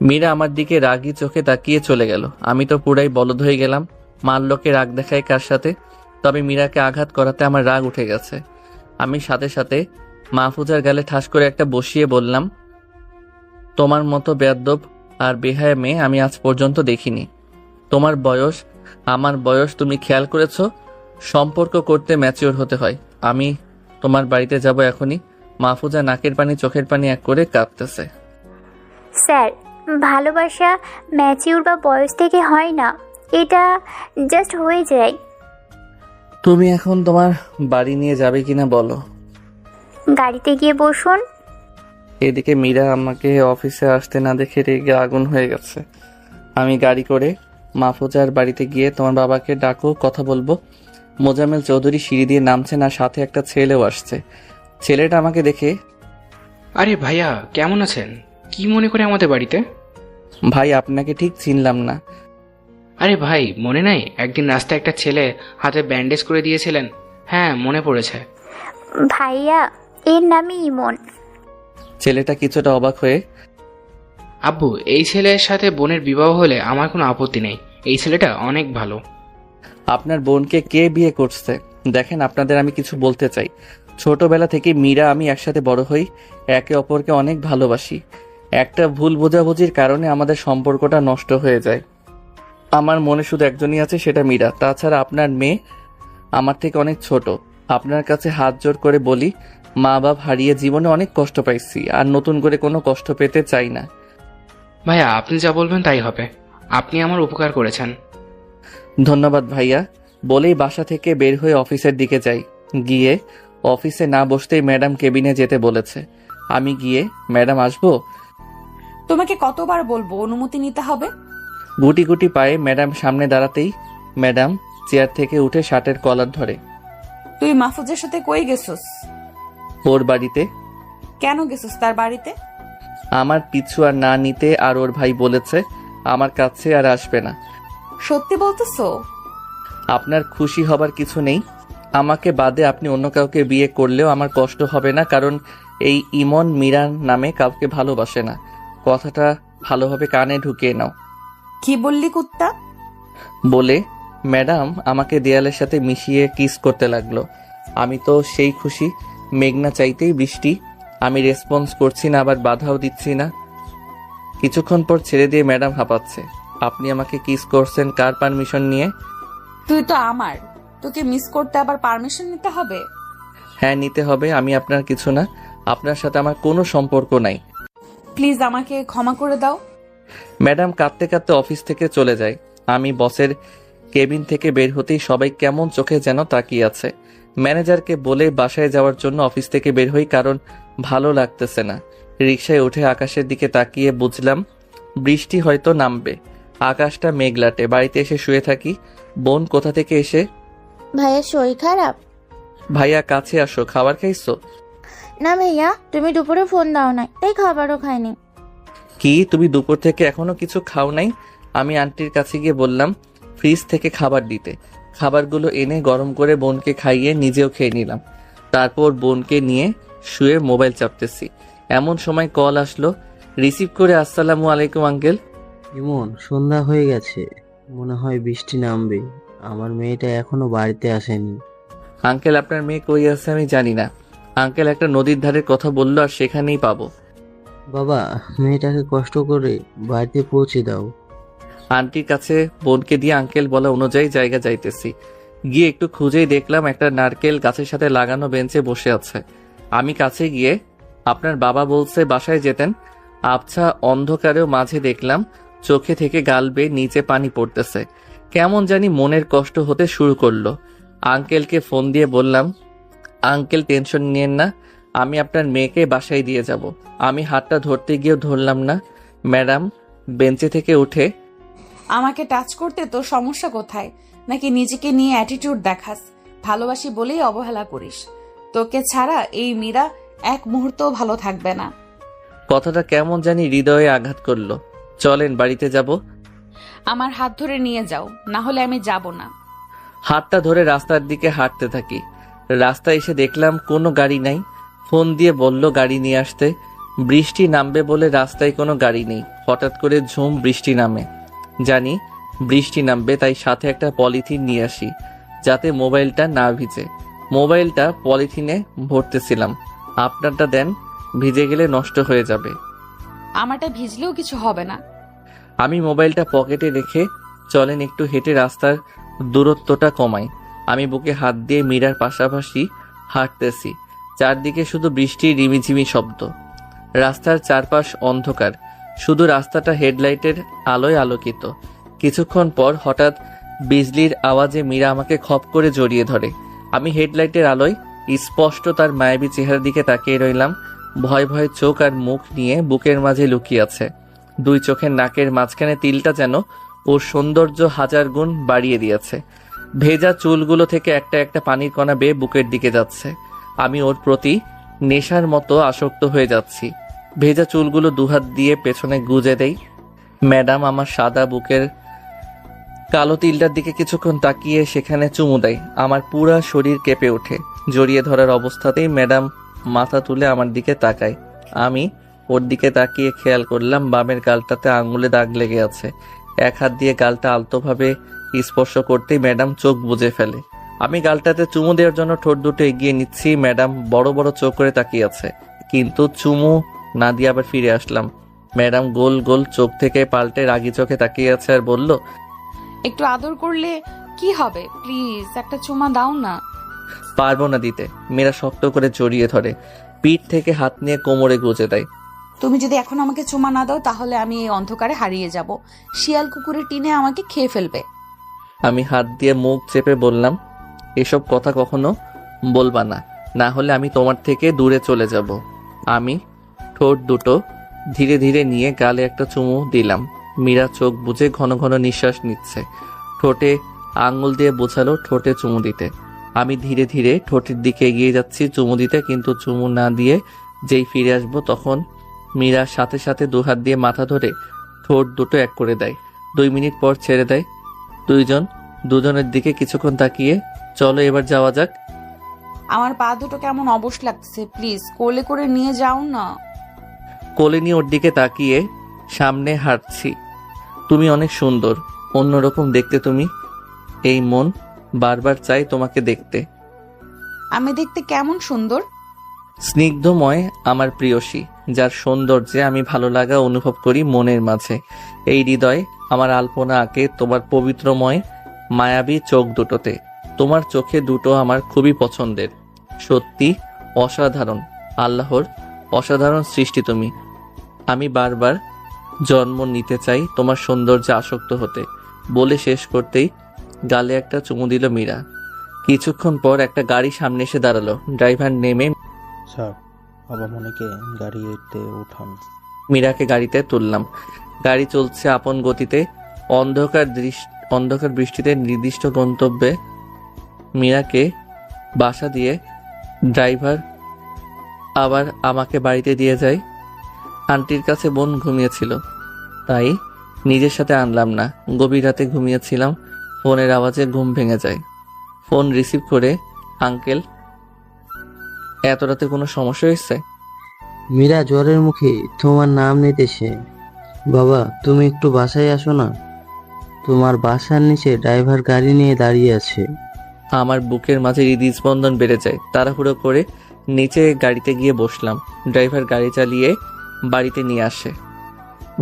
মীরা আমার দিকে রাগী চোখে তাকিয়ে চলে গেল। আমি তো পুরাই বলদ হয়ে গেলাম। মার লোকে রাগ দেখায় কার সাথে? তবে মীরাকে আঘাত করাতে আমার রাগ উঠে গেছে। আমি সাথে সাথে মাহফুজার গালে ঠাস করে একটা বসিয়ে বললাম, তোমার মতো বেয়াদ্দব আর বেহায়া মেয়ে আমি আজ পর্যন্ত দেখিনি। তোমার বয়স, আমার বয়স, তুমি খেয়াল করেছো? সম্পর্ক করতে ম্যাচিওর হতে হয়। আমি তোমার বাড়িতে যাব এখনই। মাহফুজা নাকের পানি চোখের পানি এক করে কাঁদতেছে। স্যার, ভালোবাসা ম্যাচিউর বা বয়স থেকে হয় না, এটা জাস্ট হয়ে যায়। তুমি এখন তোমার বাড়ি নিয়ে যাবে কিনা বলো? গাড়িতে গিয়ে বসুন। এদিকে মীরা আমাকে অফিসে আসতে না দেখে রেগে আগুন হয়ে গেছে। আমি গাড়ি করে মাহফুজার বাড়িতে গিয়ে, তোমার বাবাকে ডাকো, কথা বলবো। মোজাম্মেল চৌধুরী সিঁড়ি দিয়ে নামছেন আর সাথে একটা ছেলেও আসছে। ছেলেটা আমাকে দেখে, আরে ভাইয়া কেমন আছেন? কি মনে করে আমাদের বাড়িতে? ভাই আপনাকে ঠিক চিনলাম না। আরে ভাই মনে নাই, একদিন রাস্তায় একটা ছেলে হাতে ব্যান্ডেজ করে দিয়েছিলেন? হ্যাঁ মনে পড়েছে। ভাইয়া, এর নামই ইমন। ছেলেটা কিছুটা অবাক হয়ে, আব্বু, এই ছেলের সাথে বোনের বিবাহ হলে আমার কোনো আপত্তি নেই, এই ছেলেটা অনেক ভালো। আপনার বোনকে কে বিয়ে করছে? দেখেন, আপনাদের আমি কিছু বলতে চাই। ছোটবেলা থেকে মীরা আমি একসাথে বড় হই, একে অপরকে অনেক ভালোবাসি। একটা ভুল বোঝাবুঝির কারণে আমাদের সম্পর্কটা নষ্ট হয়ে যায়। আমার মনে শুধু একজনই আছে, সেটা মীরা। তাছাড়া আপনার মেয়ে আমার থেকে অনেক ছোট। আপনার কাছে হাত জোর করে বলি, মা বাপ হারিয়ে জীবনে অনেক কষ্ট পাইছি, আর নতুন করে কোনো কষ্ট পেতে চাই না। ভাইয়া আপনি যা বলবেন তাই হবে, আপনি আমার উপকার করেছেন। ধন্যবাদ ভাইয়া। বলেই বাসা থেকে বের হয়ে অফিসের দিকে যাই। গিয়ে অফিসে না বসতেই ম্যাডাম কেবিনে যেতে বলেছে। আমি গিয়ে, ম্যাডাম আসবো? তোমাকে কতবার বলবো অনুমতি নিতে হবে? গুটি গুটি পায়ে ম্যাডাম সামনে দাঁড়াতেই ম্যাডাম চেয়ার থেকে উঠে শার্টের কলার ধরে। তুই মাহফুজের সাথে কই গেছস? ওর বাড়িতে। কেন গেছস তার বাড়িতে? আমার পিছু আর না নিতে, আর ওর ভাই বলেছে আমার কাছে আর আসবে না। সত্যি বলতেছো? আপনার খুশি হবার কিছু নেই। আমাকে বাদে আপনি অন্য কাউকে বিয়ে করলেও আমার কষ্ট হবে না, কারণ এই ইমন মীরা নামে কাউকে ভালোবাসে না। কথাটা ভালোভাবে কানে ঢুকিয়ে নাও। কি বললি কুত্তা? বলে ম্যাডাম আমাকে দেয়ালের সাথে মিশিয়ে কিস করতে লাগলো। আমি তো সেই খুশি, মেঘনা চাইতেই বৃষ্টি। আমি রেসপন্স করছি না, আবার বাধাও দিচ্ছি না। কিছুক্ষণ পর ছেড়ে দিয়ে ম্যাডাম হাঁপাচ্ছে। আপনি আমাকে কিস করছেন কার পারমিশন নিয়ে? তুই তো আমার, তোকে মিস করতে আবার পারমিশন নিতে হবে? হ্যাঁ, নিতে হবে। আমি আপনার কিছু না, আপনার সাথে আমার কোনো সম্পর্ক নাই। প্লিজ আমাকে ক্ষমা করে দাও। ম্যাডাম কাঁদতে কাঁদতে অফিস থেকে চলে যায়। আমি বসের কেবিন থেকে বের হতেই সবাই কেমন চোখে যেন তাকিয়ে আছে। ম্যানেজারকে বলে বাসায় যাওয়ার জন্য অফিস থেকে বের হই, কারণ ভালো লাগতেছে না। রিকশায় উঠে আকাশের দিকে তাকিয়ে বুঝলাম বৃষ্টি হয়তো নামবে। আকাশটা মেঘলাটে। বাড়িতে এসে শুয়ে থাকি। বোন কোথা থেকে এসে, ভাইয়া শরীর খারাপ? ভাইয়া কাছে আসো, খাবার খাইছো? না ভাইয়া, তুমি দুপুরে ফোন দাও নাই, তাই খাবারও খাইনি। কি, তুমি দুপুর থেকে এখনো কিছু খাও নাই? আমি আন্টির কাছে গিয়ে বললাম ফ্রিজ থেকে খাবার দিতে। খাবারগুলো এনে গরম করে বোনকে খাইয়ে নিজেও খেয়ে নিলাম। তারপর বোনকে নিয়ে শুয়ে মোবাইল চাপতেছি, এমন সময় কল আসলো। রিসিভ করে আসসালামু আলাইকুম আঙ্কেল। ইমন, সন্ধ্যা হয়ে গেছে, মনে হয় বৃষ্টি নামবে। আমার মেয়েটা এখনো বাড়িতে আসেনি। আঙ্কেল, আপনার মেয়ে কই আছে আমি জানি না। আঙ্কেল একটা নদীর ধারের কথা বললো, আর সেখানেই পাবো। বাবা, মেয়েটাকে কষ্ট করে বাড়িতে পৌঁছে দাও। আন্টির কাছে বোনকে দিয়ে আঙ্কেল বলা অনুযায়ী জায়গা যাইতেছি। গিয়ে একটু খুঁজেই দেখলাম একটা নারকেল গাছের সাথে লাগানো বেঞ্চে বসে আছে। আমি কাছে গিয়ে, আপনার বাবা বলছে বাসায় যেতেন। আবছা অন্ধকারেও মাঝে দেখলাম চোখে থেকে গাল বেয়ে নিচে পানি পড়তেছে। কেমন জানি মনের কষ্ট হতে শুরু করলো। আঙ্কেলকে ফোন দিয়ে বললাম, আঙ্কেল টেনশন নিয়েন না, আমি আপনার মেয়েকে বাসায় দিয়ে যাব। আমি হাতটা ধরতে গিয়েও ধরলাম না। ম্যাডাম বেঞ্চে থেকে উঠে, আমাকে টাচ করতে তোর সমস্যা কোথায়? নাকি নিজেকে নিয়ে অ্যাটিটিউড দেখাস? ভালোবাসি বলেই অবহেলা করিস। তোকে ছাড়া এই মীরা এক মুহূর্তও ভালো থাকবে না। কথাটা কেমন জানি হৃদয়ে আঘাত করলো। চলেন বাড়িতে যাব। আমার হাত ধরে নিয়ে যাও, না হলে আমি যাব না। হাতটা ধরে রাস্তার দিকে হাঁটতে থাকি। রাস্তায় এসে দেখলাম কোনো গাড়ি নাই। ফোন দিয়ে বলল গাড়ি নিয়ে আসতে। বৃষ্টি নামবে বলে রাস্তায় কোনো গাড়ি নেই। হঠাৎ করে ঝুম বৃষ্টি নামে। জানি বৃষ্টি নামবে, তাই সাথে একটা পলিথিন নিয়ে আসি যাতে মোবাইলটা না ভিজে। মোবাইলটা পলিথিনে ভরতেছিলাম। আপনারটা দেন, ভিজে গেলে নষ্ট হয়ে যাবে। আমারটা ভিজলেও কিছু হবে না। আমি মোবাইলটা পকেটে রেখে, চলেন একটু হেঁটে রাস্তার দূরত্বটা কমাই। আমি বুকে হাত দিয়ে মীরার পাশাপাশি হাঁটতেছি। চারদিকে শুধু বৃষ্টির রিমিঝিমি শব্দ। রাস্তার চারপাশ অন্ধকার, শুধু রাস্তাটা হেডলাইটের আলোয় আলোকিত। কিছুক্ষণ পর হঠাৎ বিজলির আওয়াজে মীরা আমাকে খপ করে জড়িয়ে ধরে। আমি হেডলাইটের আলোয় স্পষ্ট তার মায়াবী চেহারার দিকে তাকিয়ে রইলাম। ভয় ভয় চোখ আর মুখ নিয়ে বুকের মাঝে লুকিয়ে আছে। দুই চোখের নাকের মাঝখানে তিলটা যেন ওর সৌন্দর্য হাজার গুণ বাড়িয়ে দিয়েছে। ভেজা চুলগুলো থেকে একটা একটা পানির কণা বেয়ে বুকের দিকে যাচ্ছে। আমি ওর প্রতি নেশার মতো আসক্ত হয়ে যাচ্ছি। ভেজা চুলগুলো দুহাত দিয়ে পেছনে গুজে দেই। ম্যাডাম আমার সাদা বুকের কালো তিলটার দিকে কিছুক্ষণ তাকিয়ে সেখানে চুমু দেয়। আমার পুরা শরীর কেঁপে ওঠে। জড়িয়ে ধরার অবস্থাতেই ম্যাডাম মাথা তুলে আমার দিকে তাকায়। আমি ওর দিকে তাকিয়ে খেয়াল করলাম বামের গালটাতে আঙুলে দাগ লেগে আছে। এক হাত দিয়ে গালটা আলতোভাবে স্পর্শ করতেই ম্যাডাম চোখ বুজে ফেলে। আমি গালটাতে চুমু দেওয়ার জন্য ঠোঁট দুটো এগিয়ে নিচ্ছি। ম্যাডাম বড় বড় চোখ করে তাকিয়ে আছে, কিন্তু চুমু না দিয়ে আবার ফিরে আসলাম। ম্যাডাম গোল গোল চোখ থেকে পাল্টে রাগি চোখে তাকিয়ে আছে আর বলল, একটু আদর করলে কি হবে? প্লিজ একটা চুমা দাও না। পারবো না দিতে। মেয়েরা শক্ত করে জড়িয়ে ধরে, পিঠ থেকে হাত নিয়ে কোমরে গুজে দেয়। তুমি যদি এখন আমাকে চুমা না দাও তাহলে আমি এই অন্ধকারে হারিয়ে যাব। শিয়াল কুকুরের টিনে আমাকে খেয়ে ফেলবে। আমি হাত দিয়ে মুখ চেপে বললাম, এসব কথা কখনো বলবা না, না হলে আমি তোমার থেকে দূরে চলে যাব। আমি ঠোঁট দুটো ধীরে ধীরে নিয়ে গালে একটা চুমু দিলাম। মীরা চোখ বুজে ঘন ঘন নিঃশ্বাস নিচ্ছে। ঠোঁটে আঙুল দিয়ে বোঝালো ঠোঁটে চুমু দিতে। আমি ধীরে ধীরে ঠোঁটের দিকে এগিয়ে যাচ্ছি চুমু দিতে, কিন্তু চুমু না দিয়ে যেই ফিরে আসবো তখন মীরা সাথে সাথে দুহাত দিয়ে মাথা ধরে ঠোঁট দুটো এক করে দেয়। 2 মিনিট পর ছেড়ে দেয়। দুজনের দিকে কিছুক্ষণ তাকিয়ে চলো এবার যাওয়া যাক। আমার পা দুটো কেমন অবশ লাগছে, প্লিজ কোলে করে নিয়ে যাও না। কোলে নিয়ে ওর দিকে তাকিয়ে সামনে হাঁটছি। তুমি অনেক সুন্দর, অন্যরকম দেখতে তুমি। এই মন বারবার চাই তোমাকে দেখতে। আমি দেখতে কেমন সুন্দর? স্নিগ্ধময় আমার প্রিয়সী, যার সৌন্দর্যে আমি ভালো লাগা অনুভব করি মনের মাঝে। এই হৃদয় আমার আলপনা আঁকে তোমার পবিত্রময় মায়াবী চোখ দুটোতে। তোমার চোখে দুটো আমার খুবই পছন্দের। সত্যি অসাধারণ, আল্লাহর অসাধারণ সৃষ্টি তুমি। আমি বারবার জন্ম নিতে চাই তোমার সৌন্দর্যে আসক্ত হতে। বলে শেষ করতেই গালে একটা চুমু দিল মীরা। কিছুক্ষণ পর একটা গাড়ি সামনে এসে দাঁড়ালো। ড্রাইভার নেমে স্যার, বাবা মনিকে গাড়িতে উঠান। মীরাকে গাড়িতে তুললাম। গাড়ি চলছে আপন গতিতে। অন্ধকার বৃষ্টিতে নির্দিষ্ট গন্তব্যে মীরাকে বাসা দিয়ে ড্রাইভার আবার আমাকে বাড়িতে দিয়ে যায়। আন্টির কাছে বোন ঘুমিয়েছিল, তাই নিজের সাথে আনলাম না। গভীর রাতে ঘুমিয়েছিলাম, ফোনের আওয়াজে ঘুম ভেঙে যায়। ফোন রিসিভ করে, আঙ্কেল, এত রাতে কোনো সমস্যা হয়েছে? মীরা জ্বরের মুখে তোমার নাম নিতেছে। বাবা, তুমি একটু বাসায় আসো না। তোমার বাসার নিচে ড্রাইভার গাড়ি নিয়ে দাঁড়িয়ে আছে। আমার বুকের মাঝে হৃদস্পন্দন বেড়ে যায়। তাড়াহুড়ো করে নিচে গাড়িতে গিয়ে বসলাম। ড্রাইভার গাড়ি চালিয়ে বাড়িতে নিয়ে আসে।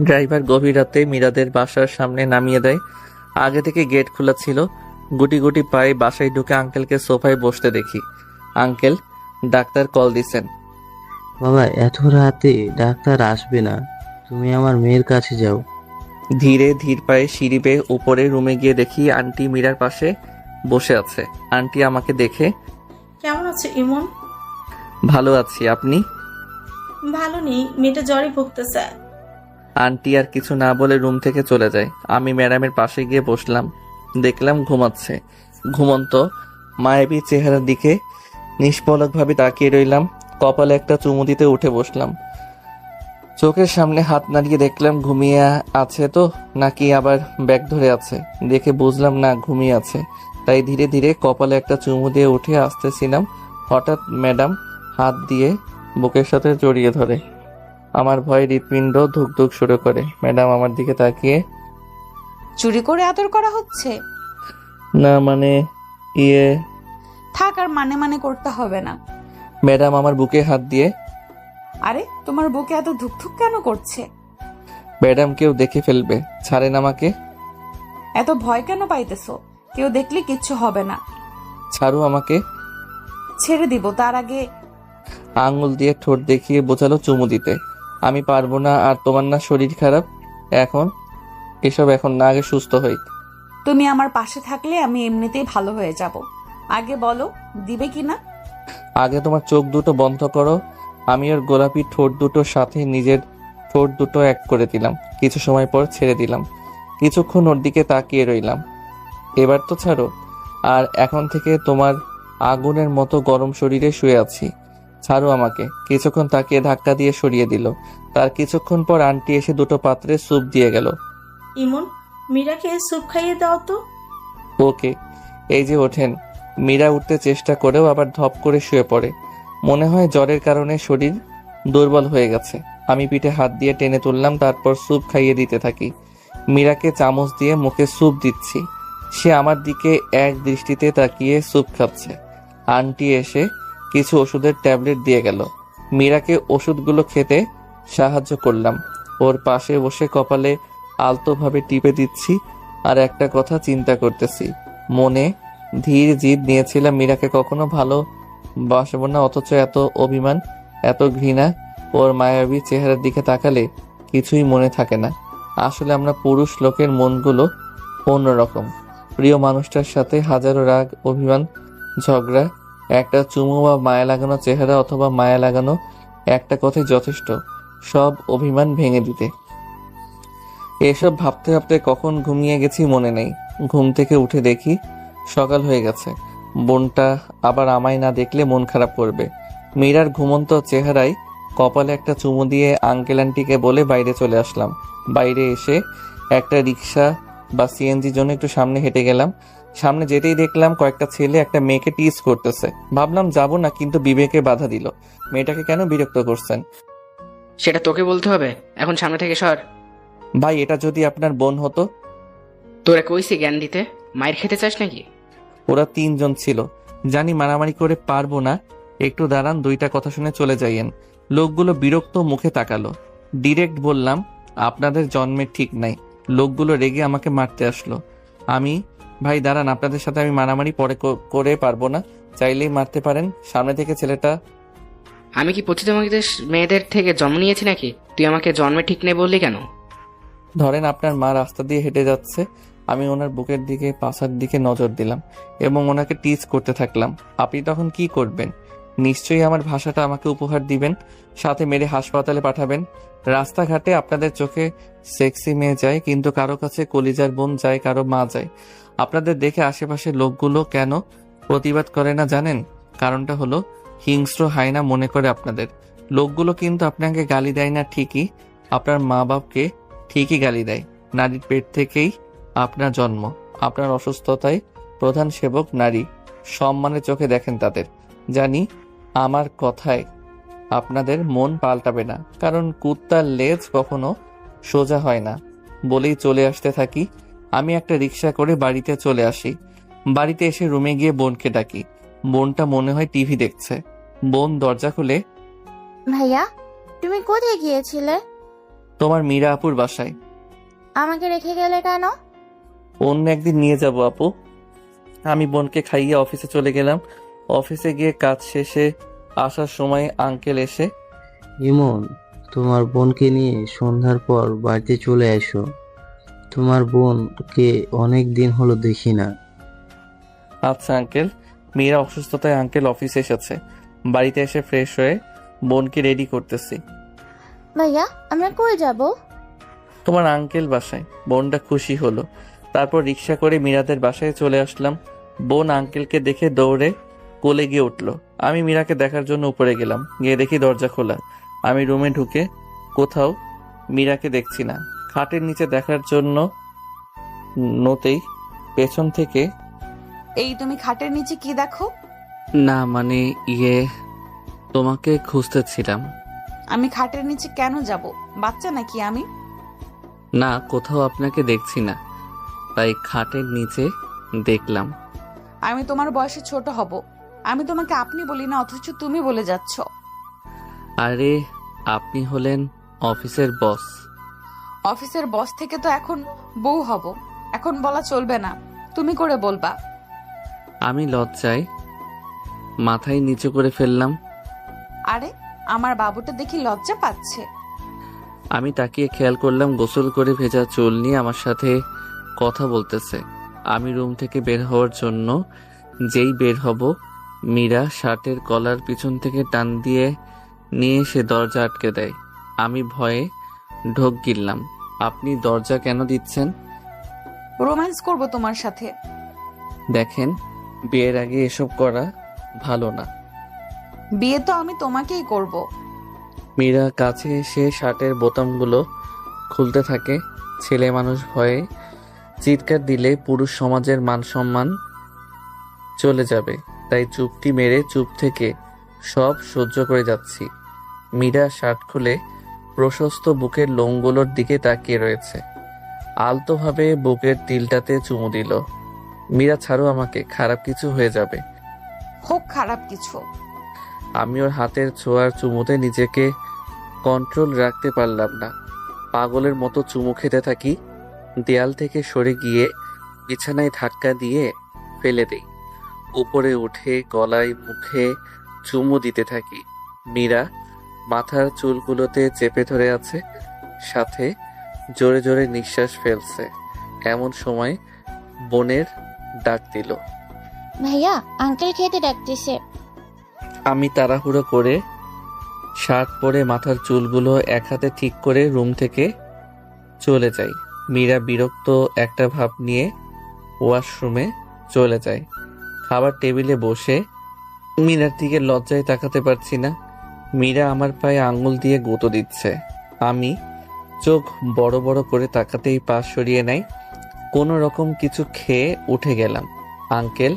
ড্রাইভার গভীর রাতে মীরাদের বাসার সামনে নামিয়ে দেয়। আগে থেকে গেট খোলা ছিল। গুটি গুটি পায়ে বাসায় ঢুকে আঙ্কেলকে সোফায় বসতে দেখি। আঙ্কেল ডাক্তার কল দিছেন। বাবা, এত রাতে ডাক্তার আসবে না, তুমি আমার মেয়ের কাছে যাও। ধীর পায়ে সিঁড়ি বেয়ে উপরে রুমে গিয়ে দেখি আন্টি মীরার পাশে বসে আছে। আন্টি আমাকে দেখে, কেমন আছে ইমন? ভালো আছি, আপনি? ভালো নেই, মেয়েটা জ্বরে ভুগতেছে। আন্টি আর কিছু না বলে রুম থেকে চলে যায়। আমি ম্যাডামের পাশে গিয়ে বসলাম। দেখলাম ঘুমাচ্ছে। ঘুমন্ত মায়াবী চেহারার দিকে নিষ্পলকভাবে তাকিয়ে রইলাম। কপালে একটা চুমু দিতে উঠে বসলাম। চোখের সামনে হাত নাড়িয়ে দেখলাম ঘুমিয়ে আছে তো নাকি আবার ব্যাগ ধরে আছে। দেখে বুঝলাম না, ঘুমিয়ে আছে। তাই ধীরে ধীরে কপালে একটা চুমু দিয়ে উঠে আসতেছিলাম। হঠাৎ ম্যাডাম হাত দিয়ে বুকের সাথে জড়িয়ে ধরে। আমার ভয়ে হৃৎপিণ্ড ধুক ধুক শুরু করে। ম্যাডাম আমার দিকে তাকিয়ে, চুরি করে আদর করা হচ্ছে? না মানে থাক, আর মানে করতে হবে না। ম্যাডাম আমার বুকে হাত দিয়ে, আরে তোমার বুকে এত ধুকধুক কেন করছে? ম্যাডাম কেউ দেখে ফেলবে, ছাড়েন আমাকে। এত ভয় কেন পাইতেছো? কেউ দেখলে কিচ্ছু হবে না। ছাড়ো আমাকে। ছেড়ে দিব, তার আগে আঙুল দিয়ে ঠোঁট দেখিয়ে বোঝালো চুমু দিতে। আমি পারবো না। আর তোমার না শরীর খারাপ? এসব এখন না, আগে সুস্থ হই। তুমি আমার পাশে থাকলে আমি এমনিতেই ভালো হয়ে যাব। আগে বলো, দিবে কিনা? আগে তোমার চোখ দুটো বন্ধ করো। আমি ওর গোলাপি ঠোঁট দুটোর সাথে নিজের ঠোঁট দুটো এক করে দিলাম। কিছু সময় পর ছেড়ে দিলাম। কিছুক্ষণ ওর দিকে তাকিয়ে রইলাম। এবার তো ছাড়ো। আর এখন থেকে তোমার আগুনের মতো গরম শরীরে শুয়ে আছি, ছাড়ো আমাকে। কিছুক্ষণ তাকিয়ে ধাক্কা দিয়ে সরিয়ে দিল। তার কিছুক্ষণ পর আন্টি এসে দুটো পাত্রে স্যুপ দিয়ে গেল। ইমন, মীরাকে স্যুপ খাইয়ে দাও তো। ওকে। এই যে ওঠেন। মীরা উঠতে চেষ্টা করেও আবার ধপ করে শুয়ে পড়ে। মনে হয় জ্বরের কারণে শরীর দুর্বল হয়ে গেছে। আমি পিঠে হাত দিয়ে টেনে তুললাম, তারপর স্যুপ খাইয়ে দিতে থাকি। মীরাকে চামচ দিয়ে মুখে স্যুপ দিচ্ছি। সে আমার দিকে এক দৃষ্টিতে তাকিয়ে স্যুপ খাচ্ছে। আন্টি এসে কিছু ওষুধের ট্যাবলেট দিয়ে গেল। মীরাকে ওষুধগুলো খেতে সাহায্য করলাম। ওর পাশে বসে কপালে আলতোভাবে টিপে দিচ্ছি আর একটা কথা চিন্তা করতেছি। মনে ধীর জিদ নিয়েছিলাম মীরাকে কখনো ভালোবাসবো না, অথচ এত অভিমান, এত ঘৃণা। ওর মায়াবী চেহারার দিকে তাকালে কিছুই মনে থাকে না। আসলে আমরা পুরুষ লোকের মনগুলো অন্যরকম। প্রিয় মানুষটার সাথে হাজারো রাগ, অভিমান, ঝগড়া, একটা চুমু বা মায়া লাগানো চেহারা অথবা মায়া লাগানো একটা কথাই যথেষ্ট। সব অভিমান ভেঙে দিতে। এসব ভাবতে ভাবতে কখন ঘুমিয়ে গেছি মনে নেই। ঘুম থেকে উঠে দেখি সকাল হয়ে গেছে। বোনটা আবার আমায় না দেখলে মন খারাপ করবে। মীরার ঘুমন্ত চেহারায় কপালে একটা চুমু দিয়ে আঙ্কেল আন্টিকে বলে বাইরে চলে আসলাম। বাইরে এসে একটা রিক্সা বা সিএনজির জন্য একটু সামনে হেঁটে গেলাম। সামনে যেতেই দেখলাম কয়েকটা ছেলে একটা মেয়েকে টিজ করতেছে। ভাবলাম যাব না, কিন্তু বিবেকে বাধা দিল। মেয়েটাকে কেন বিরক্ত করছেন? সেটা তোকে বলতে হবে, এখন সামনে থেকে সর। ভাই, এটা যদি আপনার বোন হতো? তোরা কইছি জ্ঞান দিতে, মায়ের খেতে চাস নাকি? ওরা 3 জন ছিল। জানি মারামারি করে পারবো না। একটু দাঁড়ান, 2টা কথা শুনে চলে যাইয়েন। লোকগুলো বিরক্ত মুখে তাকালো। ডিরেক্ট বললাম, আপনাদের জন্মের ঠিক নাই। লোকগুলো রেগে আমাকে মারতে আসলো। আমি, ভাই দাঁড়ান, আপনাদের সাথে আমি মারামারি পরে করে পারবো না। চাইলেই মারতে পারেন। সামনে থেকে ছেলেটা। আমি কি পতিত মেয়েদের থেকে জন্ম নিয়েছি নাকি? তুই আমাকে জন্মে ঠিক নেই বললি কেন? ধরেন আপনার মা রাস্তা দিয়ে হেঁটে যাচ্ছে, আমি ওনার বুকের দিকে, পাছার দিকে নজর দিলাম এবং ওনাকে টিজ করতে থাকলাম। আপনি তখন কি করবেন? নিশ্চয়ই আমার ভাষাটা আমাকে উপহার দিবেন, সাথে মেরে হাসপাতালে পাঠাবেন। রাস্তাঘাটে আপনাদের চোখে সেক্সি মেয়ে যায়, কিন্তু কারো কাছে কলিজার বোন যায়, কারো মা যায়। আপনাদের দেখে আশেপাশের লোকগুলো কেন প্রতিবাদ করে না জানেন? কারণটা হলো হিংস্র হায়না মনে করে আপনাদের। লোকগুলো কিন্তু আপনাকে গালি দেয় না ঠিকই, আপনার মা বাপকে ঠিকই গালি দেয়। নারীর পেট থেকেই আপনার জন্ম। আপনার অসুস্থতায় প্রধান সেবক নারী। সম্মানের চোখে দেখেন তাদের। জানি আমার কথায় আপনাদের মন পাল্টাবে না, কারণ কুত্তার লেজ কখনো সোজা হয় না। বলেই চলে আসতে থাকি। আমি একটা রিক্সা করে বাড়িতে চলে আসি। বাড়িতে এসে রুমে গিয়ে বোনকে ডাকি। বোনটা মনে হয় টিভি দেখছে। বোন দরজা খুলে, ভাইয়া, তুমি কোথায় গিয়েছিলে? তোমার মীরা আপুর বাসায়। আমাকে রেখে গেলে কেন? অন্য একদিন নিয়ে যাব আপু। আমি বোনকে খাইয়ে অফিসে চলে গেলাম। অফিসে গিয়ে কাজ শেষে আসার সময় আঙ্কেল এসে, ইমন, তোমার বোনকে নিয়ে সন্ধ্যার পর বাড়িতে চলে এসো। তোমার বোনকে অনেক দিন হলো দেখি না। আচ্ছা আঙ্কেল। মীরা অসুস্থতায় আঙ্কেল অফিসে এসেছে। বাড়িতে এসে ফ্রেশ হয়ে বোনকে রেডি করতেছি। ভাইয়া, আমরা কই যাব? তোমার আঙ্কেল বাসায়। বোনটা খুশি হলো। তারপর রিক্সা করে মীরাদের বাসায় চলে আসলাম। বোন আঙ্কেলকে দেখে দৌড়ে কোলে গিয়ে উঠলো। আমি মীরাকে দেখার জন্য উপরে গেলাম। গিয়ে দেখি দরজা খোলা। আমি রুমে ঢুকে কোথাও মীরাকে দেখছি না। খাটের নিচে দেখার জন্য নতেই পেছন থেকে, এই তুমি খাটের নিচে কি দেখো? না মানে তোমাকে খুঁজতেছিলাম। আমি খাটের নিচে কেন যাব? বাচ্চা নাকি আমি? না, কোথাও আপনাকে দেখছি না, তাই খাটের নিচে দেখলাম। আমি তোমার বয়সে ছোট হব। আমি তোমাকে আপনি বলি না, অথচ তুমি বলে যাচ্ছ। আরে আপনি হলেন অফিসের বস। অফিসের বস থেকে তো এখন বউ হব। এখন বলা চলবে না, তুমি করে বলবা। আমি লজ্জায় মাথায় নিচু করে ফেললাম। আরে আমার বাবুটা দেখি লজ্জা পাচ্ছে। আমি তাকিয়ে খেয়াল করলাম গোসল করে ভেজা চুল নিয়ে আমার সাথে কথা বলতেছে। আমি রুম থেকে বের হওয়ার জন্য যেই বের হব, মীরা শার্টের কলার পিছন থেকে টান দিয়ে নিয়ে এসে দরজা আটকে দেয়। আমি ভয়ে ঢোক গিললাম। আপনি দরজা কেন দিচ্ছেন? রোম্যান্স করব তোমার সাথে। দেখেন, বিয়ের আগে এসব করা ভালো না। বিয়ে তো আমি তোমাকেই করব। মীরা কাছে এসে শার্টের বোতামগুলো খুলতে থাকে। ছেলে মানুষ ভয়ে চিৎকার দিলে পুরুষ সমাজের মান সম্মান চলে যাবে, তাই চুপটি মেরে চুপ থেকে সব সহ্য করে যাচ্ছি। মীরা শার্ট খুলে প্রশস্ত বুকের লোমগুলোর দিকে তাকিয়ে রয়েছে। আলতোভাবে বুকের তিলটাতে চুমু দিল। মীরা, ছাড়ো আমাকে, খারাপ কিছু হয়ে যাবে। হোক খারাপ কিছু। আমি ওর হাতের ছোঁয়ার চুমুতে নিজেকে কন্ট্রোল রাখতে পারলাম না। পাগলের মতো চুমু খেতে থাকি। দেয়াল থেকে সরে গিয়ে বিছানায় ধাক্কা দিয়ে ফেলে দেই। উপরে উঠে গলায় মুখে চুমু দিতে থাকি। মীরা মাথার চুলগুলোতে চেপে ধরে আছে, সাথে জোরে জোরে নিঃশ্বাস ফেলছে। এমন সময় বোনের ডাক দিল। ভাইয়া, আঙ্কেল খেতে ডাকতেছে। আমি তাড়াহুড়ো করে শার্ট পরে মাথার চুলগুলো এক হাতে ঠিক করে রুম থেকে চলে যাই। মীরা বিরক্ত একটা ভাব নিয়ে ওয়াশরুমে চলে যায়। খাবার টেবিলে বসে মীরার দিকে লজ্জায় তাকাতে পারছি না। মীরা আমার পায়ে আঙুল দিয়ে গুঁতো দিচ্ছে। আমি চোখ বড় বড় করে তাকাতেই পাশ সরিয়ে নেয়। কোনো রকম কিছু খেয়ে উঠে গেলাম। আঙ্কেল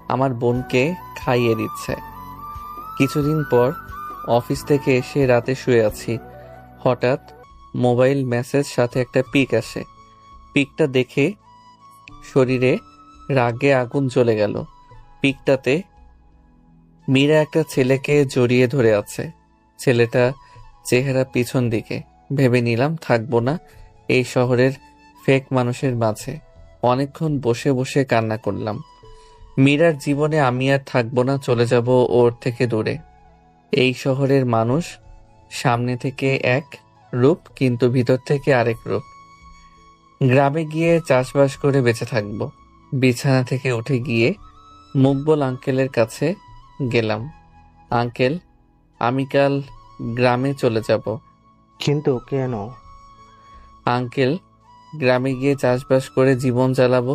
আমার বোনকে খাইয়ে দিচ্ছে। কিছুদিন পর অফিস থেকে এসে রাতে শুয়ে আছি। হঠাৎ মোবাইল মেসেজ সাথে একটা পিক আসে। পিকটা দেখে শরীরে রাগে আগুন জ্বলে গেল। পিকটাতে মীরা একটা ছেলেকে জড়িয়ে ধরে আছে। ছেলেটা চেহারা পিছন দিকে। ভেবে নিলাম থাকবো না এই শহরের ফেক মানুষের মাঝে। অনেকক্ষণ বসে বসে কান্না করলাম। মীরার জীবনে আমি আর থাকবো না, চলে যাব ওর থেকে দূরে। এই শহরের মানুষ সামনে থেকে এক রূপ, কিন্তু ভিতর থেকে আরেক রূপ। গ্রামে গিয়ে চাষবাস করে বেঁচে থাকবো। বিছানা থেকে উঠে গিয়ে মুকবল আঙ্কেলের কাছে গেলাম। আঙ্কেল, আমি কাল গ্রামে চলে যাব। কিন্তু কেন? আঙ্কেল, গ্রামে গিয়ে চাষবাস করে জীবন চালাবো।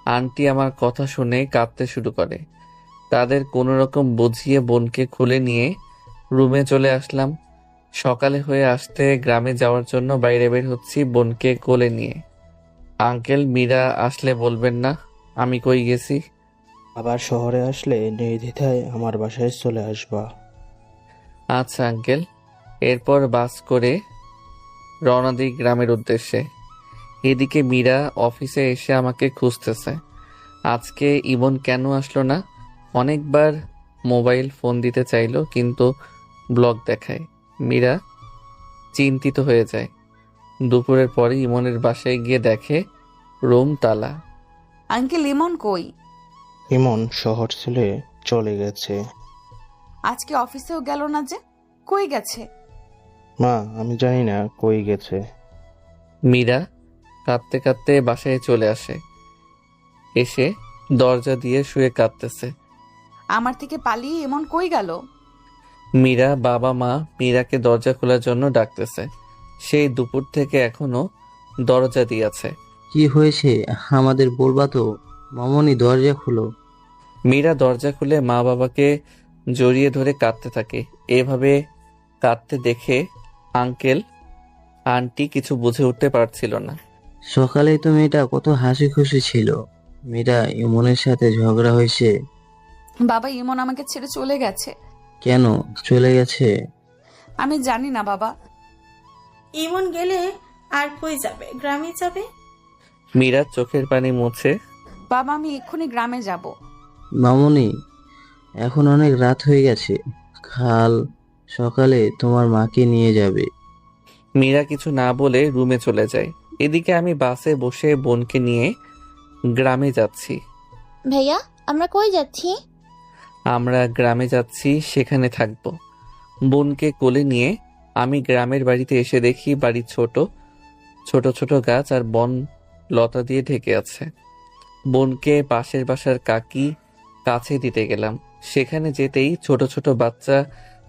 আন্টি আমার কথা শুনে কাঁদতে শুরু করে। তাদের কোনো রকম বুঝিয়ে বোনকে খুলে নিয়ে রুমে চলে আসলাম। সকালে হয়ে আসতে গ্রামে যাওয়ার জন্য বাইরে বের হচ্ছি বোনকে কোলে নিয়ে। আঙ্কেল, মীরা আসলে বলবেন না আমি কই গেছি। আবার শহরে আসলে নির্দ্বিধায় আমার বাসায় চলে আসবা। আচ্ছা আঙ্কেল। এরপর বাস করে রওনা দিই গ্রামের উদ্দেশ্যে। এদিকে মীরা অফিসে এসে আমাকে খুঁজতেছে। আজকে ইমন কেন আসলো না? অনেকবার মোবাইল ফোন দিতে চাইলো, কিন্তু ব্লক দেখায়। মীরা চিন্তিত হয়ে যায়। দুপুরের পরে ইমনের বাসায় গিয়ে দেখে রুম তালা। আঙ্কেল, ইমন কই? ইমন শহর ছেড়ে চলে গেছে। আজকে অফিসেও গেল না যে, কই গেছে? মা, আমি জানি না কই গেছে। মীরা কাঁদতে কাঁদতে বাসায় চলে আসে। এসে দরজা দিয়ে শুয়ে কাঁদতেছে। আমার থেকে পালিয়ে ইমন কই গেল? মীরা বাবা মা মীরাকে দরজা খোলার জন্য ডাকতেছে। সেই দুপুর থেকে এখনো দরজা দিয়েছে। কি হয়েছে আমাদের বলবা তো? মামনি, দরজা খুলো। মীরা দরজা খুলে মা বাবাকে জড়িয়ে ধরে কাঁদতে থাকে। এভাবে কাঁদতে দেখে আঙ্কেল আন্টি কিছু বুঝে উঠতে পারছিল না। সকালেই তো মেয়েটা কত হাসি খুশি ছিল। মেয়েটা ইমনের সাথে ঝগড়া হয়েছে। বাবা, ইমন আমাকে ছেড়ে চলে গেছে। কেন চলে গেছে? আমি জানি না বাবা। ইমন গেলে আর কই যাবে? গ্রামে যাবে। মীরা চোখের পানি মুছে। বাবা, আমি এক্ষুনি গ্রামে যাব। মামনি, এখন অনেক রাত হয়ে গেছে। কাল সকালে তোমার মাকে নিয়ে যাবে। মীরা কিছু না বলে রুমে চলে যায়। এদিকে আমি বাসে বসে বোনকে নিয়ে গ্রামে যাচ্ছি। ভাইয়া, আমরা কই যাচ্ছি? আমরা গ্রামে যাচ্ছি, সেখানে থাকবো। বোনকে কোলে নিয়ে আমি গ্রামের বাড়িতে এসে দেখি বাড়ি ছোট ছোট ছোট গাছ আর বন লতা দিয়ে ঢেকে আছে। বোনকে পাশের বাসার কাকি কাছে দিতে গেলাম। সেখানে যেতেই ছোট ছোট বাচ্চা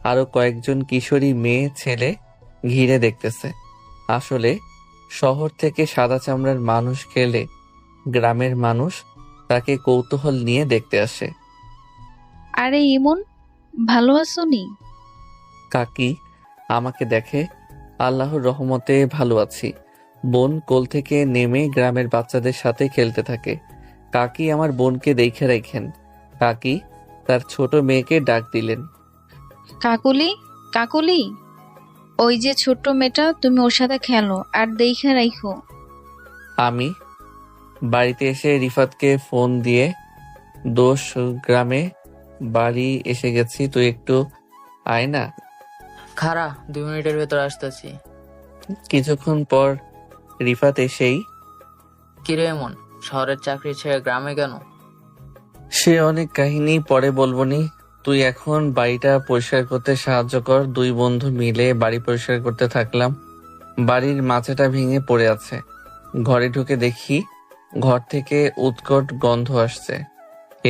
আরো কয়েকজন কিশোরী মেয়ে ছেলে ঘিরে দেখতেছে। আসলে শহর থেকে সাদা চামড়ার মানুষ গেলে গ্রামের মানুষ তাকে কৌতূহল নিয়ে দেখতে আসে। আরে ইমন, ভালো আছো নি? কাকি আমাকে দেখে। আল্লাহর রহমতে ভালো আছি। বোন কোল থেকে নেমে গ্রামের বাচ্চাদের সাথে খেলতে থাকে। কাকি আমার বোনকে দেখে রাখেন। কাকি তার ছোট মেয়েকে ডাক দিলেন। কাকুলি, কাকুলি, ওই যে ছোট্ট মেয়েটা, তুমি ওর সাথে খেলো আর দেখে রাখো। আমি বাড়িতে এসে রিফাতকে ফোন দিয়ে দোষ গ্রামে বাড়ি এসে গেছি, তুই একটু আয় না। খারা, 2 মিনিটের ভেতর আসতেছি। কিছুক্ষণ পর রিফাত এসেই, কিরে এমন, শহরের চাকরি ছেড়ে গ্রামে কেন? সে অনেক কাহিনী পরে বলবনি। তুই এখন বাড়িটা পরিষ্কার করতে সাহায্য কর। 2 বন্ধু মিলে বাড়ি পরিষ্কার করতে থাকলাম। বাড়ির মাচাটা ভেঙে পড়ে আছে। ঘরে ঢুকে দেখি ঘর থেকে উৎকট গন্ধ আসছে।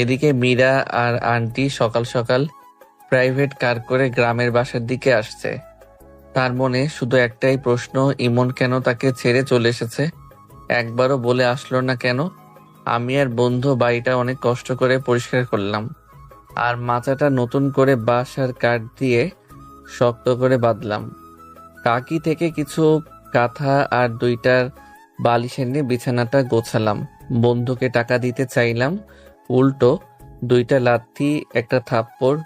এদিকে মীরা আর আন্টি সকাল সকাল প্রাইভেট কার করে গ্রামের বাসার দিকে আসছে। তার মনে শুধু একটাই প্রশ্ন, ইমন কেন তাকে ছেড়ে চলে এসেছে? একবারও বলে আসলো না কেন? আমি আর বন্ধু বাড়িটা অনেক কষ্ট করে পরিষ্কার করলাম, আর মাচাটা নতুন করে বাঁশ আর কাঠ দিয়ে শক্ত করে বাঁধলাম। কাকি থেকে কিছু কাঁথা আর 2টার বালিশ এনে বিছানাটা গোছালাম। বন্ধুকে টাকা দিতে চাইলাম, উল্টো 2টা লাথি, একটা থাপ্পড়,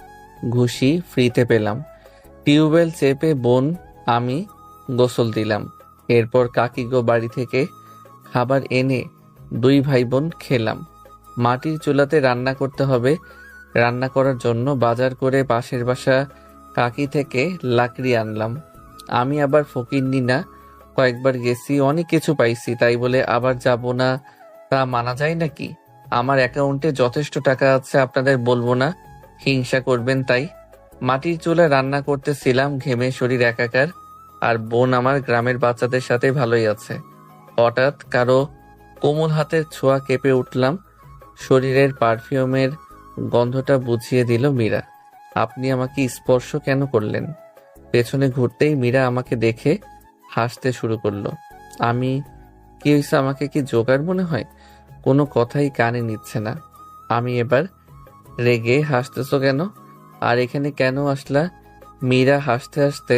ঘুষি ফ্রিতে পেলাম। টিউবওয়েল চেপে বোন আমি গোসল দিলাম। এরপর কাকিগো বাড়ি থেকে খাবার এনে 2 ভাই বোন খেলাম। মাটির চুলাতে রান্না করতে হবে। রান্না করার জন্য বাজার করে পাশের বাসা কাকি থেকে লাকড়ি আনলাম। আমি আবার ফকিন্নি না, কয়েকবার গেছি, অনেক কিছু পাইছি, তাই বলে আবার যাব না তা মানা যায় নাকি? আমার অ্যাকাউন্টে যথেষ্ট টাকা আছে, আপনাদের বলবো না, হিংসা করবেন তাই। মাটির চুলায় রান্না করতেছিলাম, ঘেমে শরীর একাকার। আর বোন আমার গ্রামের বাচ্চাদের সাথে ভালোই আছে। হঠাৎ কারো কোমল হাতের ছোঁয়া কেঁপে উঠলাম। শরীরের পারফিউমের গন্ধটা বুঝিয়ে দিল মীরা। আপনি আমাকে স্পর্শ কেন করলেন? পেছনে ঘুরতেই মীরা আমাকে দেখে হাসতে শুরু করলো। আমি কি হয়েছে, আমাকে কি জোকার মনে হয়? কোনো কথাই কানে নিচ্ছে না। আমি এবার রেগে, হাসতেছো কেন? আর এখানে কেন আসলা? মীরা হাসতে হাসতে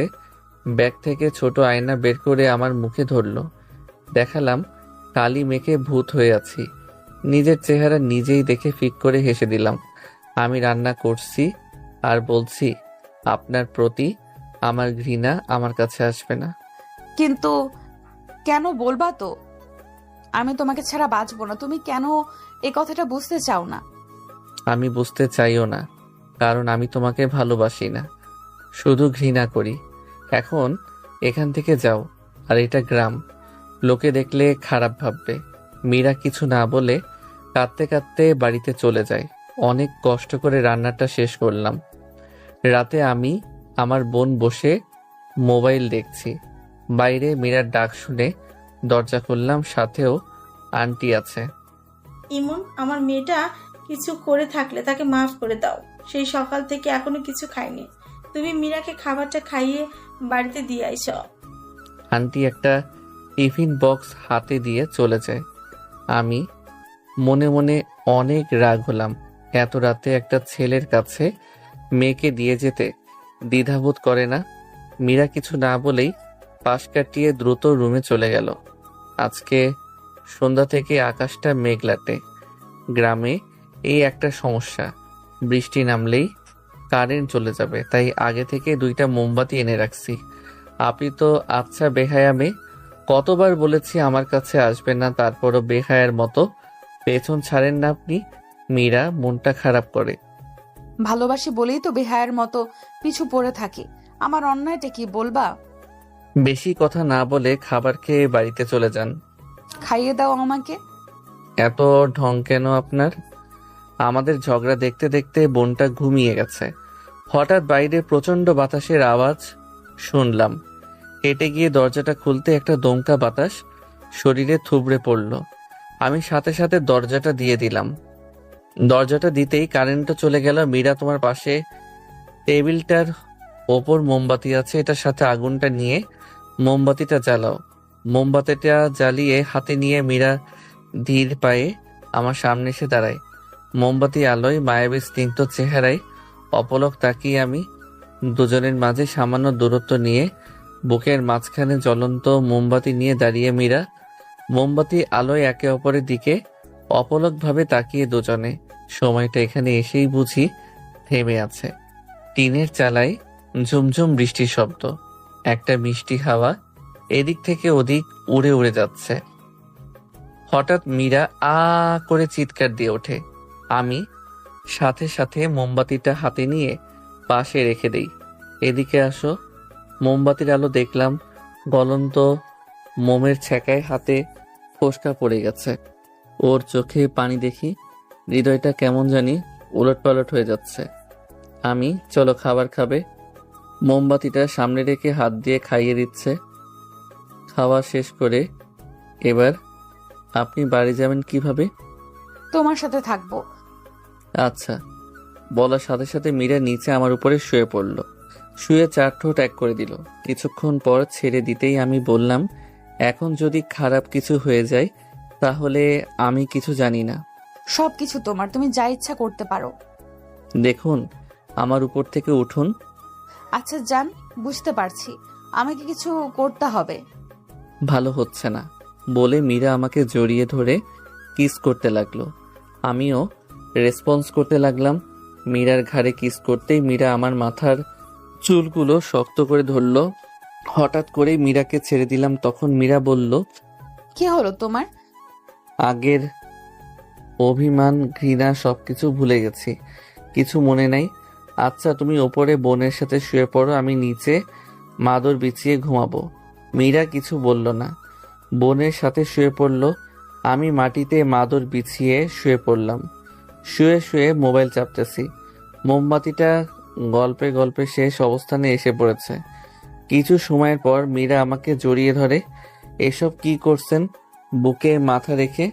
ব্যাগ থেকে ছোট আয়না বের করে আমার মুখে ধরলো। দেখালাম কালি মেখে ভূত হয়ে আছি। নিজের চেহারা নিজেই দেখে ফিক করে হেসে দিলাম। আমি রান্না করছি আর বলছি, আপনার প্রতি আমার ঘৃণা আমার কাছে আসবে না। কিন্তু কেন বলবা তো? আমি তোমাকে ছাড়া বাঁচবো না। তুমি কেন এই কথাটা বুঝতে চাও না? আমি বুঝতে চাইও না, কারণ আমি তোমাকে ভালোবাসি না, শুধু ঘৃণা করি। এখন এখান থেকে যাও। আর এটা গ্রাম, লোকে দেখলে খারাপ ভাববে। মীরা কিছু না বলে কাঁদতে কাঁদতে বাড়িতে চলে যায়। অনেক কষ্ট করে রান্নাটা শেষ করলাম। রাতে আমি আমার বোন বসে মোবাইল দেখছি। বাইরে মীরার ডাক শুনে দরজা খুললাম, সাথেও আন্টি আছে। ইমন, আমার মেয়েটা কিছু করে থাকলে তাকে মাফ করে দাও। সেই সকাল থেকে এখনো কিছু খায়নি। তুমি মীরাকে খাবারটা খাইয়ে বাড়িতে দিয়ে আইস। আন্টি একটা টিফিন বক্স হাতে দিয়ে চলে যায়। আমি মনে মনে অনেক রাগ হলাম। এত রাতে একটা ছেলের কাছে মেয়েকে দিয়ে যেতে দ্বিধাবোধ করে না। মীরা কিছু না বলেই পাশ কাটিয়ে দ্রুত রুমে চলে গেল। আজকে সন্ধ্যা থেকে আকাশটা মেঘলাটে। গ্রামে এই একটা সমস্যা, বৃষ্টি নামলেই কারেন্ট চলে যাবে, তাই আগে থেকে 2টা মোমবাতি এনে রাখছি। আপনি তো আচ্ছা বেহায়া মেয়ে, কতবার বলেছি আমার কাছে আসবে না, তারপরও বেহায়ার মতো পেছন ছাড়েন না আপনি। মীরা মনটা খারাপ করে। ভালোবাসি বলেই তো বেহায়ের মতো পিছু পড়ে থাকি। আমার অন্যায়টা কি বলবা? বেশি কথা না বলে খাবার খেয়ে বাড়িতে চলে যান। খাইয়ে দাও আমাকে। এত ঢং কেন আপনার? আমাদের ঝগড়া দেখতে দেখতে বোনটা ঘুমিয়ে গেছে। হঠাৎ বাইরে প্রচন্ড বাতাসের আওয়াজ শুনলাম। হেঁটে গিয়ে দরজাটা খুলতে একটা দমকা বাতাস শরীরে থুবড়ে পড়ল। আমি সাথে সাথে দরজাটা দিয়ে দিলাম। দরজাটা দিতেই কারেন্টও চলে গেল। মীরা, তোমার পাশে টেবিলটার ওপর মোমবাতি আছে, এটার সাথে আগুনটা নিয়ে মোমবাতিটা জ্বালাও। মোমবাতিটা জ্বালিয়ে হাতে নিয়ে মীরা ধীর পায়ে আমার সামনে এসে দাঁড়ায়। মোমবাতি আলোয় মায়াবী স্নিগ্ধ চেহারায় অপলক তাকিয়ে আমি দুজনের মাঝে সামান্য দূরত্ব নিয়ে বুকের মাঝখানে জ্বলন্ত মোমবাতি নিয়ে দাঁড়িয়ে মীরা। মোমবাতি আলোয় একে অপরের দিকে অপলকভাবে তাকিয়ে দুজনে। সময়টা এখানে এসেই বুঝি থেমে আছে। টিনের চালায় ঝুমঝুম বৃষ্টির শব্দ, একটা মিষ্টি হাওয়া এদিক থেকে ওদিক উড়ে উড়ে যাচ্ছে। হঠাৎ মীরা আ করে চিৎকার দিয়ে ওঠে। আমি সাথে সাথে মোমবাতিটা হাতে নিয়ে পাশে রেখে দেই। এদিকে আসো। মোমবাতির আলো দেখলাম গলন্ত মোমের ছ্যাঁকায় হাতে ফোসকা পড়ে গেছে। ওর চোখে পানি দেখি হৃদয়টা কেমন জানি উলটপালট হয়ে যাচ্ছে। আমি, চলো খাবার খাবে। মোমবাতিটা সামনে রেখে হাত দিয়ে খাইয়ে দিচ্ছে। খাওয়া শেষ করে এবার আপনি বাড়ি যাবেন কিভাবে? তোমার সাথে থাকবো। আচ্ছা। বলার সাথে সাথে মীরা নিচে আমার উপরে শুয়ে পড়ল। শুয়ে 4 ঠোঁট এক করে দিল। কিছুক্ষণ পর ছেড়ে দিতেই আমি বললাম, এখন যদি খারাপ কিছু হয়ে যায় তাহলে আমি কিছু জানি না। সবকিছু তোমার, তুমি যা ইচ্ছা করতে পারো। দেখুন, আমার উপর থেকে উঠুন। আচ্ছা যান, বুঝতে পারছি আমাকে কিছু করতে হবে। ভালো হচ্ছে না বলে মীরা আমাকে জড়িয়ে ধরে কিস করতে লাগলো। আমিও রেসপন্স করতে লাগলাম। মীরার ঘাড়ে কিস করতেই মীরা আমার মাথার চুলগুলো শক্ত করে ধরলো। হঠাৎ করে মীরাকে ছেড়ে দিলাম। তখন মীরা বলল, কি হলো তোমার? আগের অভিমান, ঘৃণা সবকিছু ভুলে গেছি, কিছু মনে নাই। আচ্ছা তুমি ওপরে বোনের সাথে শুয়ে পড়ো, আমি নিচে মাদুর বিছিয়ে ঘুমাবো। মীরা কিছু বলল না, বোনের সাথে শুয়ে পড়ল। আমি মাটিতে মাদুর বিছিয়ে শুয়ে পড়লাম। শুয়ে শুয়ে মোবাইল চাপতেছি। মোমবাতিটা গল্পে গল্পে শেষ অবস্থানে এসে পড়েছে। কিছু সময়ের পর মীরা আমাকে জড়িয়ে ধরে। এসব কি করছেন? বুকে মাথা রেখে।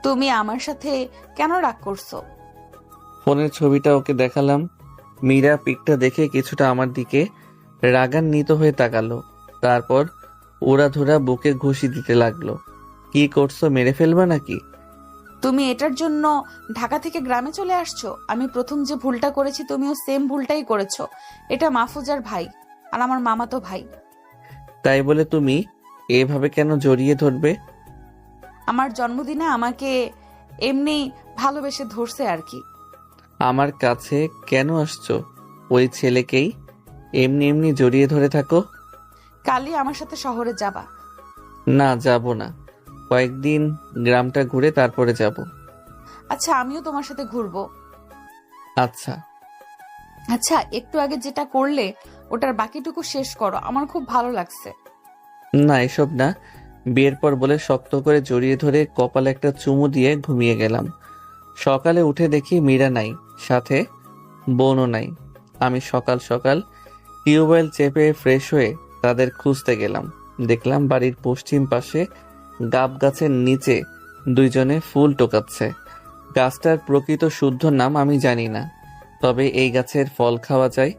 তুমি আমার সাথে কেন রাগ করছো? ফোনের ছবিটা ওকে দেখালাম। মীরা পিকটা দেখে কিছুটা আমার দিকে রাগান্বিত হয়ে তাকালো। তারপর ওড়াধরা বুকে ঘুষি দিতে লাগলো। কি করছো, মেরে ফেলবা নাকি? তুমি এটার জন্য ঢাকা থেকে গ্রামে চলে আসছো? আমি প্রথম যে ভুলটা করেছি তুমিও সেম ভুলটাই করেছো। এটা মাহফুজার ভাই আর আমার মামাতো ভাই। তাই বলে তুমি এভাবে কেন জড়িয়ে ধরবে? আমার জন্মদিনে আমাকে এমনি ভালোবেসে ধরছে আর কি। আমার কাছে কেন আসছো? ওই ছেলেকেই এমনি এমনি জড়িয়ে ধরে থাকো। কালই আমার সাথে শহরে যাবা? না, যাব না, কয়েকদিন গ্রামটা ঘুরে তারপরে যাব। আচ্ছা আমিও তোমার সাথে ঘুরবো। আচ্ছা আচ্ছা, একটু আগে যেটা করলে ওটার বাকিটুকু শেষ করো, আমার খুব ভালো লাগছে। না, এসব না। বিয়ের পর বলে শক্ত করে জড়িয়ে ধরে কপালে একটা চুমু দিয়ে ঘুমিয়ে গেলাম। সকালে উঠে দেখি মীরা নাই, সাথে বোনও নাই। আমি সকাল সকাল টিউবওয়েল চেপে ফ্রেশ হয়ে তাদের খুঁজতে গেলাম। দেখলাম বাড়ির পশ্চিম পাশে গাব গাছের নিচে দুইজনে ফুল টোকাচ্ছে। গাছটার প্রকৃত শুদ্ধ নাম আমি জানি না, তবে এই গাছের ফল খাওয়া যায়।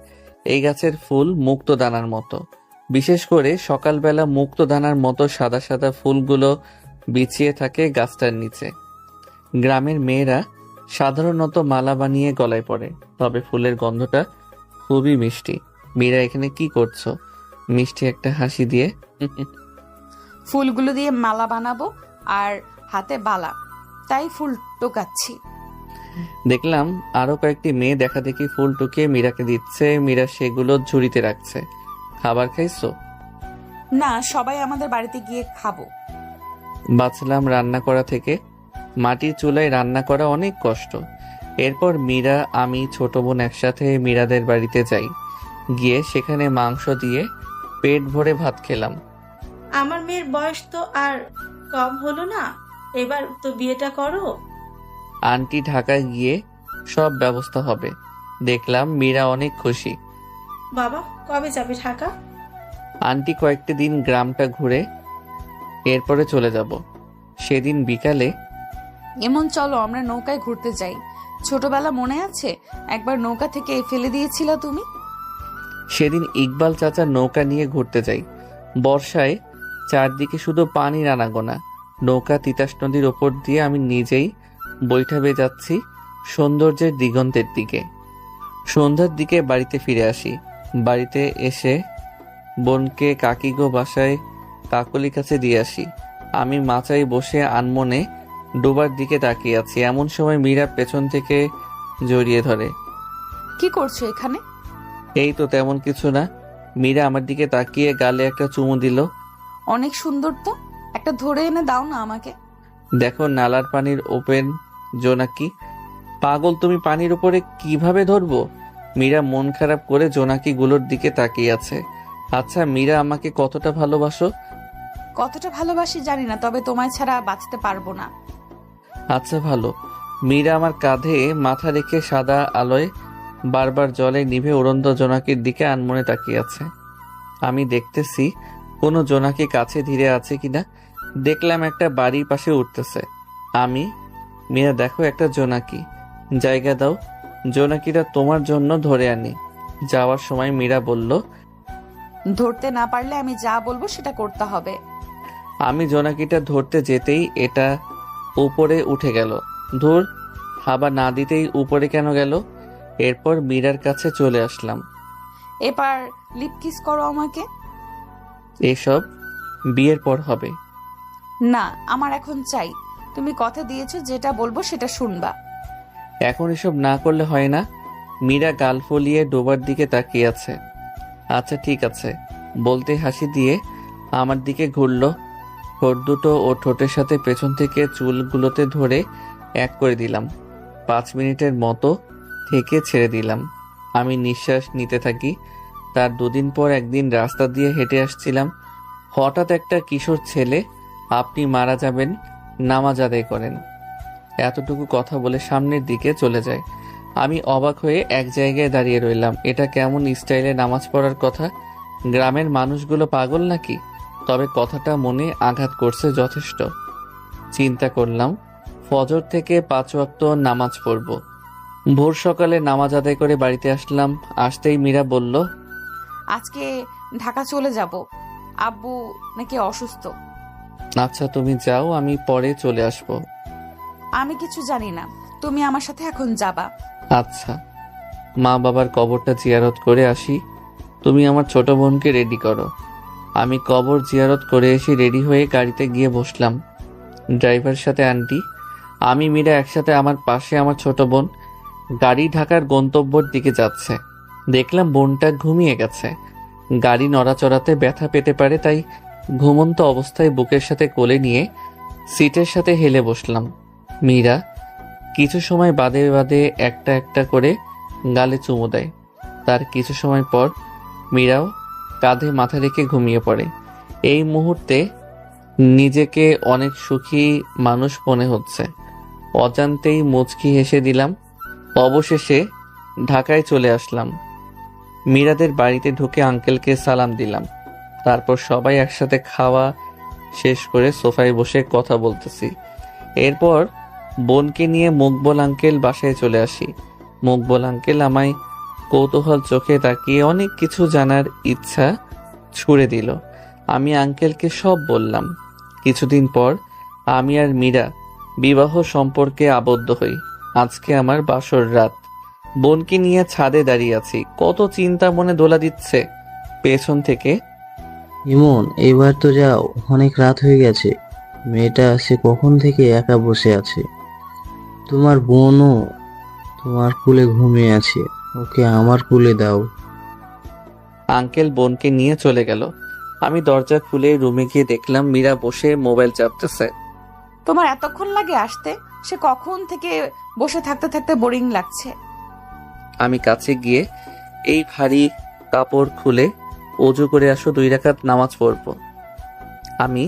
এই গাছের ফুল মুক্তদানার মতো, বিশেষ করে সকালবেলা মুক্তদানার মতো সাদা সাদা ফুলগুলো বিছিয়ে থাকে গাছটার নিচে। গ্রামের মেয়েরা সাধারণত মালা বানিয়ে গলায় পড়ে, তবে ফুলের গন্ধটা খুবই মিষ্টি। মীরা, এখানে কি করছো? মিষ্টি একটা হাসি দিয়ে। ফুলগুলো দিয়ে মালা বানাবো আর হাতে বালা, তাই ফুল টোকাচ্ছি। দেখলাম আরো কয়েকটি মেয়ে দেখা দেখি ফুল টুকিয়ে মীরাকে দিচ্ছে। মীরা সেগুলো ঝুড়িতে রাখছে। খাবার খাইছো? না, সবাই আমাদের বাড়িতে গিয়ে খাবো। বাঁচলাম রান্না করা থেকে। মাটির চুলায় রান্না করা অনেক কষ্ট। এরপর মীরা, আমি, ছোট বোন একসাথে মীরাদের বাড়িতে যাই। গিয়ে সেখানে মাংস দিয়ে পেট ভরে ভাত খেলাম। আমার মেয়ের বয়স তো আর কম হলো না, এবার তো বিয়েটা করো। আন্টি ঢাকায় গিয়ে সব ব্যবস্থা হবে। দেখলাম মীরা অনেক খুশি। বাবা কবে যাবে ঢাকা? আন্টি কয়েকটা দিন গ্রামটা ঘুরে এরপরে চলে যাব। সেদিন বিকালে এমন চলো আমরা নৌকায় ঘুরতে যাই। ছোটবেলা মনে আছে একবার নৌকা থেকে ফেলে দিয়েছিলা তুমি? সেদিন ইকবাল চাচার নৌকা নিয়ে ঘুরতে যাই। বর্ষায় চারদিকে শুধু পানির আনাগোনা। নৌকা তিতাস নদীর ওপর দিয়ে আমি নিজেই বৈঠা বেয়ে যাচ্ছি সৌন্দর্যের দিগন্তের দিকে। সন্ধ্যার দিকে বাড়িতে ফিরে আসি। বাড়িতে এসে বোনকে কাকিগো বাসায় কাকলির কাছে দিয়ে আসি। আমি মাচায় বসে আনমনে ডোবার দিকে তাকিয়ে আছি। এমন সময় মীরা পেছন থেকে জড়িয়ে ধরে। কি করছো এখানে? এই তো তেমন কিছু না। মীরা আমার দিকে তাকিয়ে গালে একটা চুমু দিল। অনেক সুন্দর তো, একটা ধরে এনে দাও না আমাকে। দেখো নালার পানির ওপেন জোনাকি। পাগল তুমি, পানির উপরে কিভাবে ধরবো? মীরা মন খারাপ করে জোনাকি গুলোর দিকে তাকিয়ে আছে। আচ্ছা মীরা, আমাকে কতটা ভালোবাসো? কতটা ভালোবাসি জানি না, তবে তোমায় ছাড়া বাঁচতে পারবো না। আচ্ছা ভালো। মীরা আমার কাঁধে মাথা রেখে সাদা আলোয় বারবার জলে নিভে উড়ন্ত জোনাকির দিকে আনমনে তাকিয়ে আছে। আমি দেখতেছি কোনো জোনাকি কাছে ধীরে আছে কিনা। দেখলাম একটা বাড়ির পাশে উঠতেছে। আমি, মীরা দেখো একটা জোনাকি, জায়গা দাও। জোনাকিটা তোমার জন্য ধরে আনি। যাওয়ার সময় মীরা বলল, ধরতে না পারলে আমি যা বলবো সেটা করতে হবে। আমি জোনাকিটা ধরতে যেতেই এটা উপরে উঠে গেল। ধুর, খাবার না দিতেই উপরে কেন গেল? এরপর মীরার কাছে চলে আসলাম। এবার লিপ কিস করো আমাকে। এসব বিয়ের পর হবে। না, আমার এখন চাই। তুমি কথা দিয়েছো, যেটা বলবো সেটা শুনবা। এখন এসব না করলে হয় না। মীরা গাল ফলিয়ে ডোবার দিকে তাকিয়ে আছে। আচ্ছা ঠিক আছে বলতে হাসি দিয়ে আমার দিকে ঘুরল। ঠোঁট দুটো ও ঠোঁটের সাথে পেছন থেকে চুলগুলোতে ধরে এক করে দিলাম। 5 মিনিটের মতো থেকে ছেড়ে দিলাম। আমি নিঃশ্বাস নিতে থাকি। তার 2 দিন পর একদিন রাস্তা দিয়ে হেঁটে আসছিলাম। হঠাৎ একটা কিশোর ছেলে, আপনি মারা যাবেন, নামাজ আদায় করেন, এতটুকু কথা বলে সামনের দিকে চলে যায়। আমি অবাক হয়ে এক জায়গায় দাঁড়িয়ে রইলাম। এটা কেমন স্টাইলে নামাজ পড়ার কথা? গ্রামের মানুষগুলো পাগল নাকি? তবে কথাটা মনে আঘাত করছে যথেষ্ট। চিন্তা করলাম ফজর থেকে 5 ওয়াক্ত নামাজ পড়ব। ভোর সকালে নামাজ আদায় করে বাড়িতে আসলাম। আসতেই মীরা বলল, আজকে ঢাকা চলে যাব, আব্বু নাকি অসুস্থ। আচ্ছা তুমি যাও, আমি পরে চলে আসব। আমি কিছু জানি না, তুমি আমার সাথে এখন যাবা। আচ্ছা। মা বাবার কবরটা জিয়ারত করে আসি, তুমি আমার ছোট বোনকে রেডি করো। আমি কবর জিয়ারত করে এসে রেডি হয়ে গাড়িতে গিয়ে বসলাম। ড্রাইভারের সাথে আন্টি, আমি মীরা একসাথে, আমার পাশে আমার ছোট বোন। গাড়ি ঢাকার গন্তব্যের দিকে যাচ্ছে। দেখলাম বোনটা ঘুমিয়ে গেছে। গাড়ি নড়াচড়াতে ব্যথা পেতে পারে, তাই ঘুমন্ত অবস্থায় বুকের সাথে কোলে নিয়ে সিটের সাথে হেলে বসলাম। মীরা কিছু সময় বাদে বাদে একটা একটা করে গালে চুমু দেয়। তার কিছু সময় পর মীরাও কাঁধে মাথা রেখে ঘুমিয়ে পড়ে। এই মুহূর্তে নিজেকে অনেক সুখী মানুষ মনে হচ্ছে। অজান্তেই মুচকি হেসে দিলাম। অবশেষে ঢাকায় চলে আসলাম। মীরাদের বাড়িতে ঢুকে আঙ্কেলকে সালাম দিলাম। তারপর সবাই একসাথে খাওয়া শেষ করে সোফায় বসে কথা বলতেছি। এরপর বোনকে নিয়ে মুকবল আঙ্কেল বাসায় চলে আসি। মুকবল আঙ্কেল আমায় কৌতূহল চোখে তাকিয়ে অনেক কিছু জানার ইচ্ছা ছুড়ে দিল। আমি আঙ্কেলকে সব বললাম। কিছুদিন পর আমি আর মীরা বিবাহ সম্পর্কে আবদ্ধ হই। আজকে আমার বাসর রাত। বোনকে নিয়ে ছাদে দাঁড়িয়ে আছি। কত চিন্তা মনে দোলা দিচ্ছে। পেছন থেকে, ইমন এবার তো যাও, অনেক রাত হয়ে গেছে। মেয়েটা সে কখন থেকে একা বসে আছে। তোমার বোনও তোমার কুলে ঘুমিয়ে আছে, ওকে আমার কুলে দাও। আঙ্কেল বোনকে নিয়ে চলে গেল। আমি দরজা খুলে রুমে গিয়ে দেখলাম মীরা বসে মোবাইল চাপতেছে। তোমার এতক্ষণ লাগে আসতে? সে কখন থেকে বসে থাকতে থাকতে বোরিং লাগছে। আমি কাছে গিয়ে, এই ভারী কাপড় খুলে অজু করে আসো, 2 রাকাত নামাজ পড়ব। আমি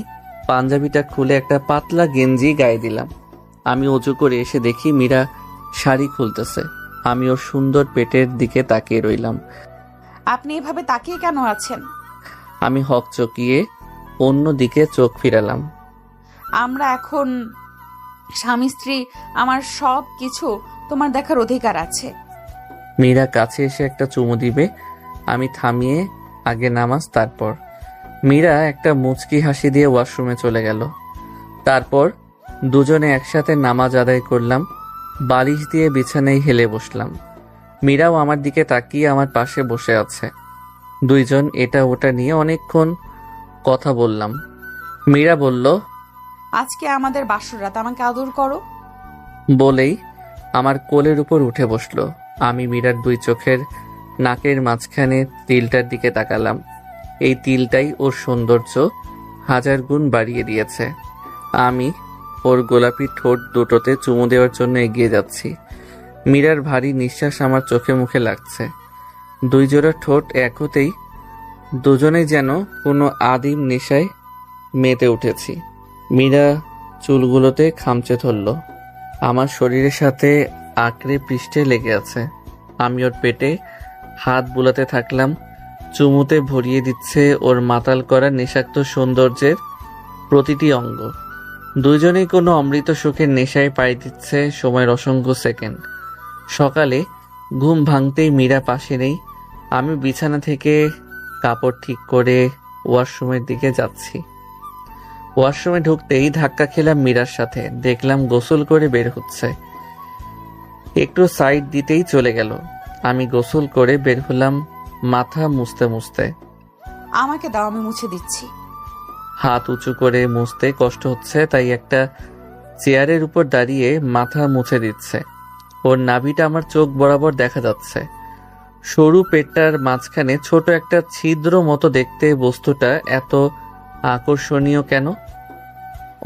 পাঞ্জাবিটা খুলে একটা পাতলা গেঞ্জি গায়ে দিলাম। আমি অজু করে এসে দেখি মীরা শাড়ি খুলতেছে। আমি ওর সুন্দর পেটের দিকে তাকিয়ে রইলাম। আপনি এভাবে তাকিয়ে কেন আছেন? আমি হকচকিয়ে অন্য দিকে চোখ ফিরালাম। আমরা এখন স্বামী স্ত্রী, আমার সব কিছু তোমার দেখার অধিকার আছে। মীরা কাছে এসে একটা চুমু দিবে। আমি থামিয়ে, আগে নামাজ তারপর। মীরা একটা মুচকি হাসি দিয়ে ওয়াশরুমে চলে গেল। তারপর দুজনে একসাথে নামাজ আদায় করলাম। বালিশ দিয়ে বিছানায় হেলে বসলাম। মীরাও আমার দিকে তাকিয়ে আমার পাশে বসে আছে। দুইজন এটা ওটা নিয়ে অনেকক্ষণ কথা বললাম। মীরা বলল, আজকে আমাদের বাসর রাত, আমাকে আদর করো। বলেই আমার কোলের উপর উঠে বসলো। আমি মীরার 2 চোখের নাকের মাঝখানে তিলটার দিকে তাকালাম। এই তিলটাই ওর সৌন্দর্য 1000 গুণ বাড়িয়ে দিয়েছে। আমি ওর গোলাপি ঠোঁট দুটোতে চুমু দেওয়ার জন্য এগিয়ে যাচ্ছি। মীরার ভারী নিঃশ্বাস আমার চোখে মুখে লাগছে। 2 জোড়া ঠোঁট এক হতেই দুজনেই যেন কোনো আদিম নেশায় মেতে উঠেছি। মীরা চুলগুলোতে খামচে ধরল। আমার শরীরের সাথে আঁকড়ে পৃষ্ঠে লেগে আছে। আমি ওর পেটে হাত বুলাতে থাকলাম। চুমুতে ভরিয়ে দিচ্ছে ওর মাতাল করা নেশাক্ত সৌন্দর্যের প্রতিটি অঙ্গ। দুজনেই কোনো অমৃত সুখের নেশায় পাড়ি দিচ্ছে সময়ের অসংখ্য সেকেন্ড। সকালে ঘুম ভাঙতেই মীরা পাশে নেই। আমি বিছানা থেকে কাপড় ঠিক করে ওয়াশরুমের দিকে যাচ্ছি। ওয়াশরুমে ঢুকতেই ধাক্কা খেলাম মীরার সাথে। দেখলাম গোসল করে বের হচ্ছে। একটু সাইড দিতেই চলে গেল। আমি গোসল করে বের হলাম মাথা মুছতে মুছতে। আমাকে দাও, আমি মুছে দিচ্ছি। হাত উঁচু করে মুছতে কষ্ট হচ্ছে, তাই একটা চেয়ারের উপর দাঁড়িয়ে মাথা মুছে দিচ্ছে। ওর নাভিটা আমার চোখ বরাবর দেখা যাচ্ছে। সরু পেটটার মাঝখানে ছোট একটা ছিদ্র মতো দেখতে বস্তুটা এত আকর্ষণীয় কেন?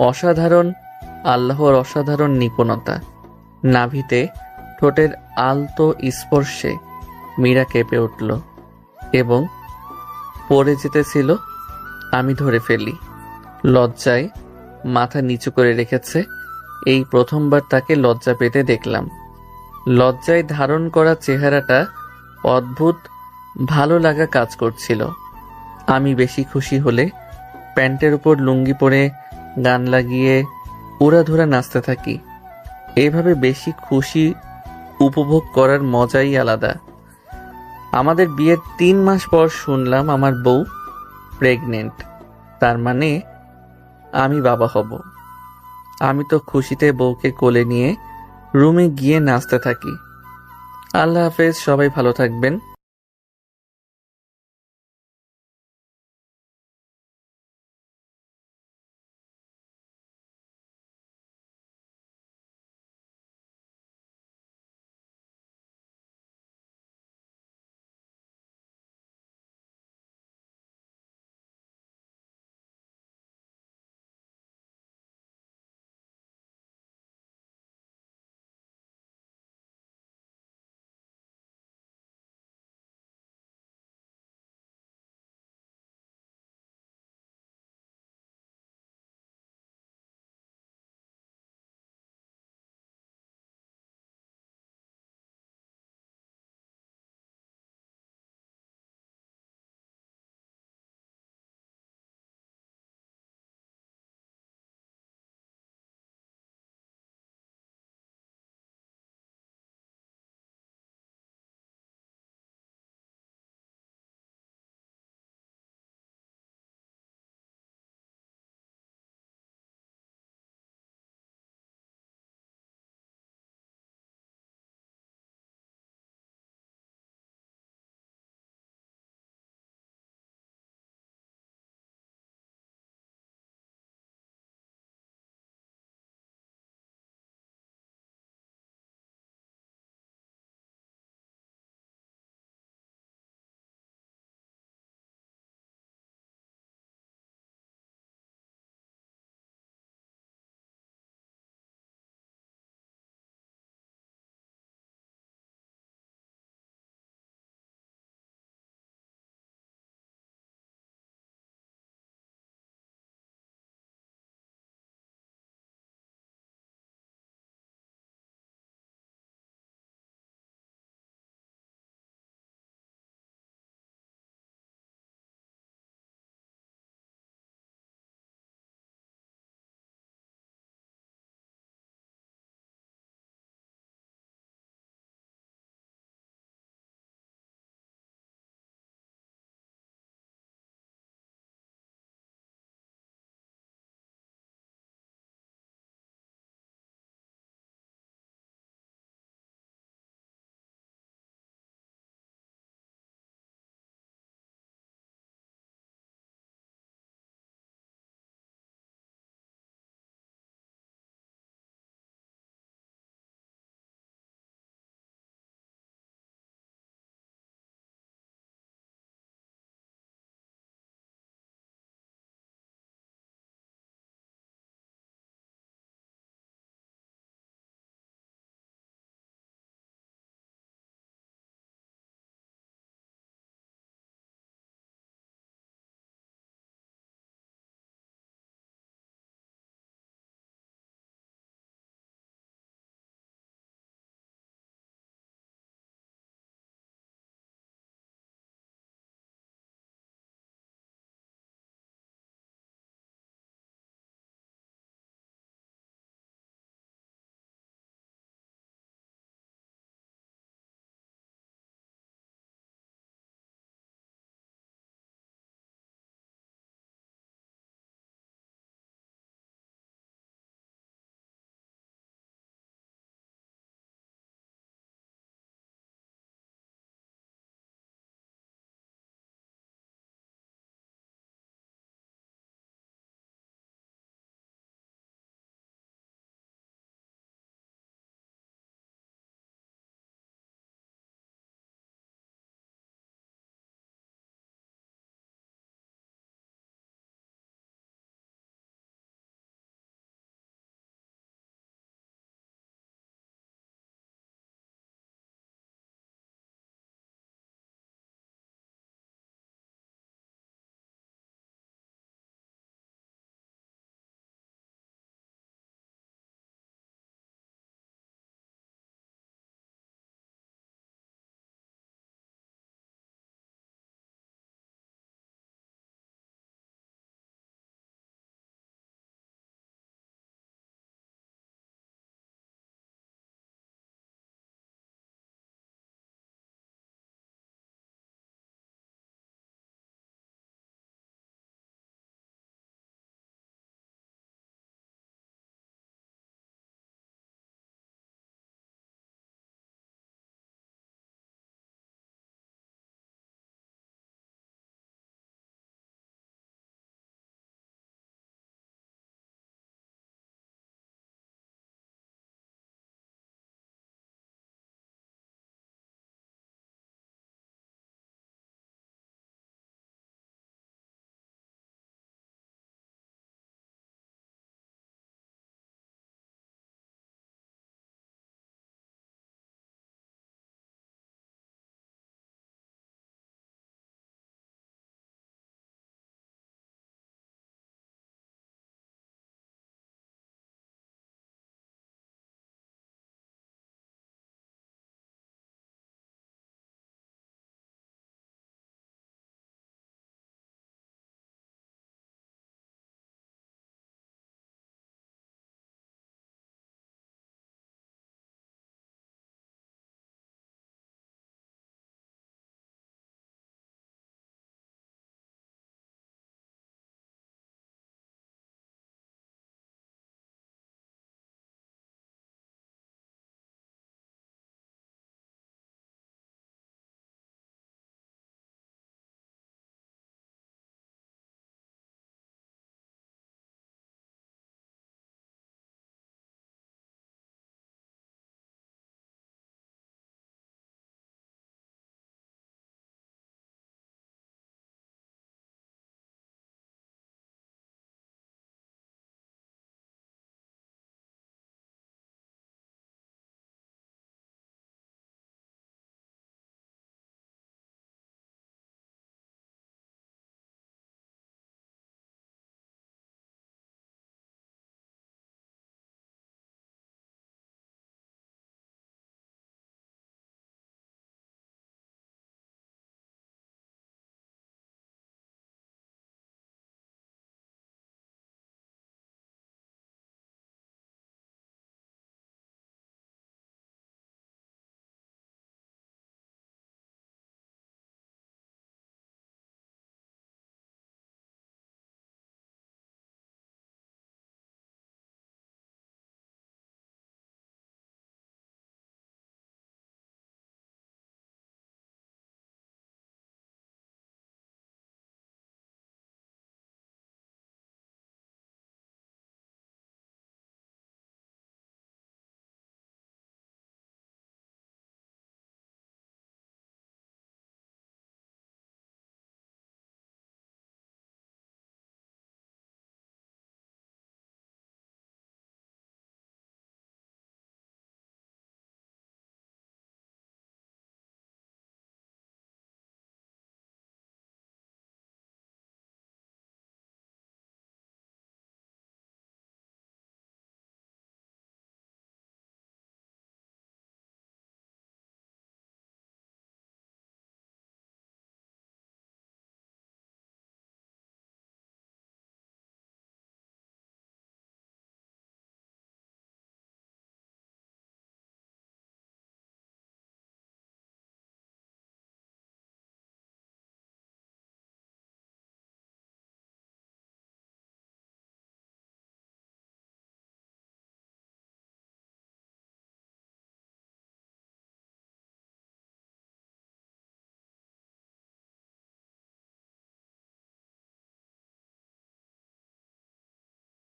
অসাধারণ, আল্লাহর অসাধারণ নিপুণতা। নাভিতে ঠোঁটের আলতো স্পর্শে মীরা কেঁপে উঠল এবং পড়ে যেতেছিল। আমি ধরে ফেলি। লজ্জায় মাথা নিচু করে রেখেছে। এই প্রথমবার তাকে লজ্জা পেতে দেখলাম। লজ্জায় ধারণ করা চেহারাটা অদ্ভুত ভালো লাগা কাজ করছিল। আমি বেশি খুশি হলে প্যান্টের উপর লুঙ্গি পরে গান লাগিয়ে উড়াধুরা নাচতে থাকি। এইভাবে বেশি খুশি উপভোগ করার মজাই আলাদা। আমাদের বিয়ের 3 মাস পর শুনলাম আমার বউ প্রেগনেন্ট। তার মানে আমি বাবা হব। আমি তো খুশিতে বউকে কোলে নিয়ে রুমে গিয়ে নাচতে থাকি। আল্লাহ হাফেজ, সবাই ভালো থাকবেন।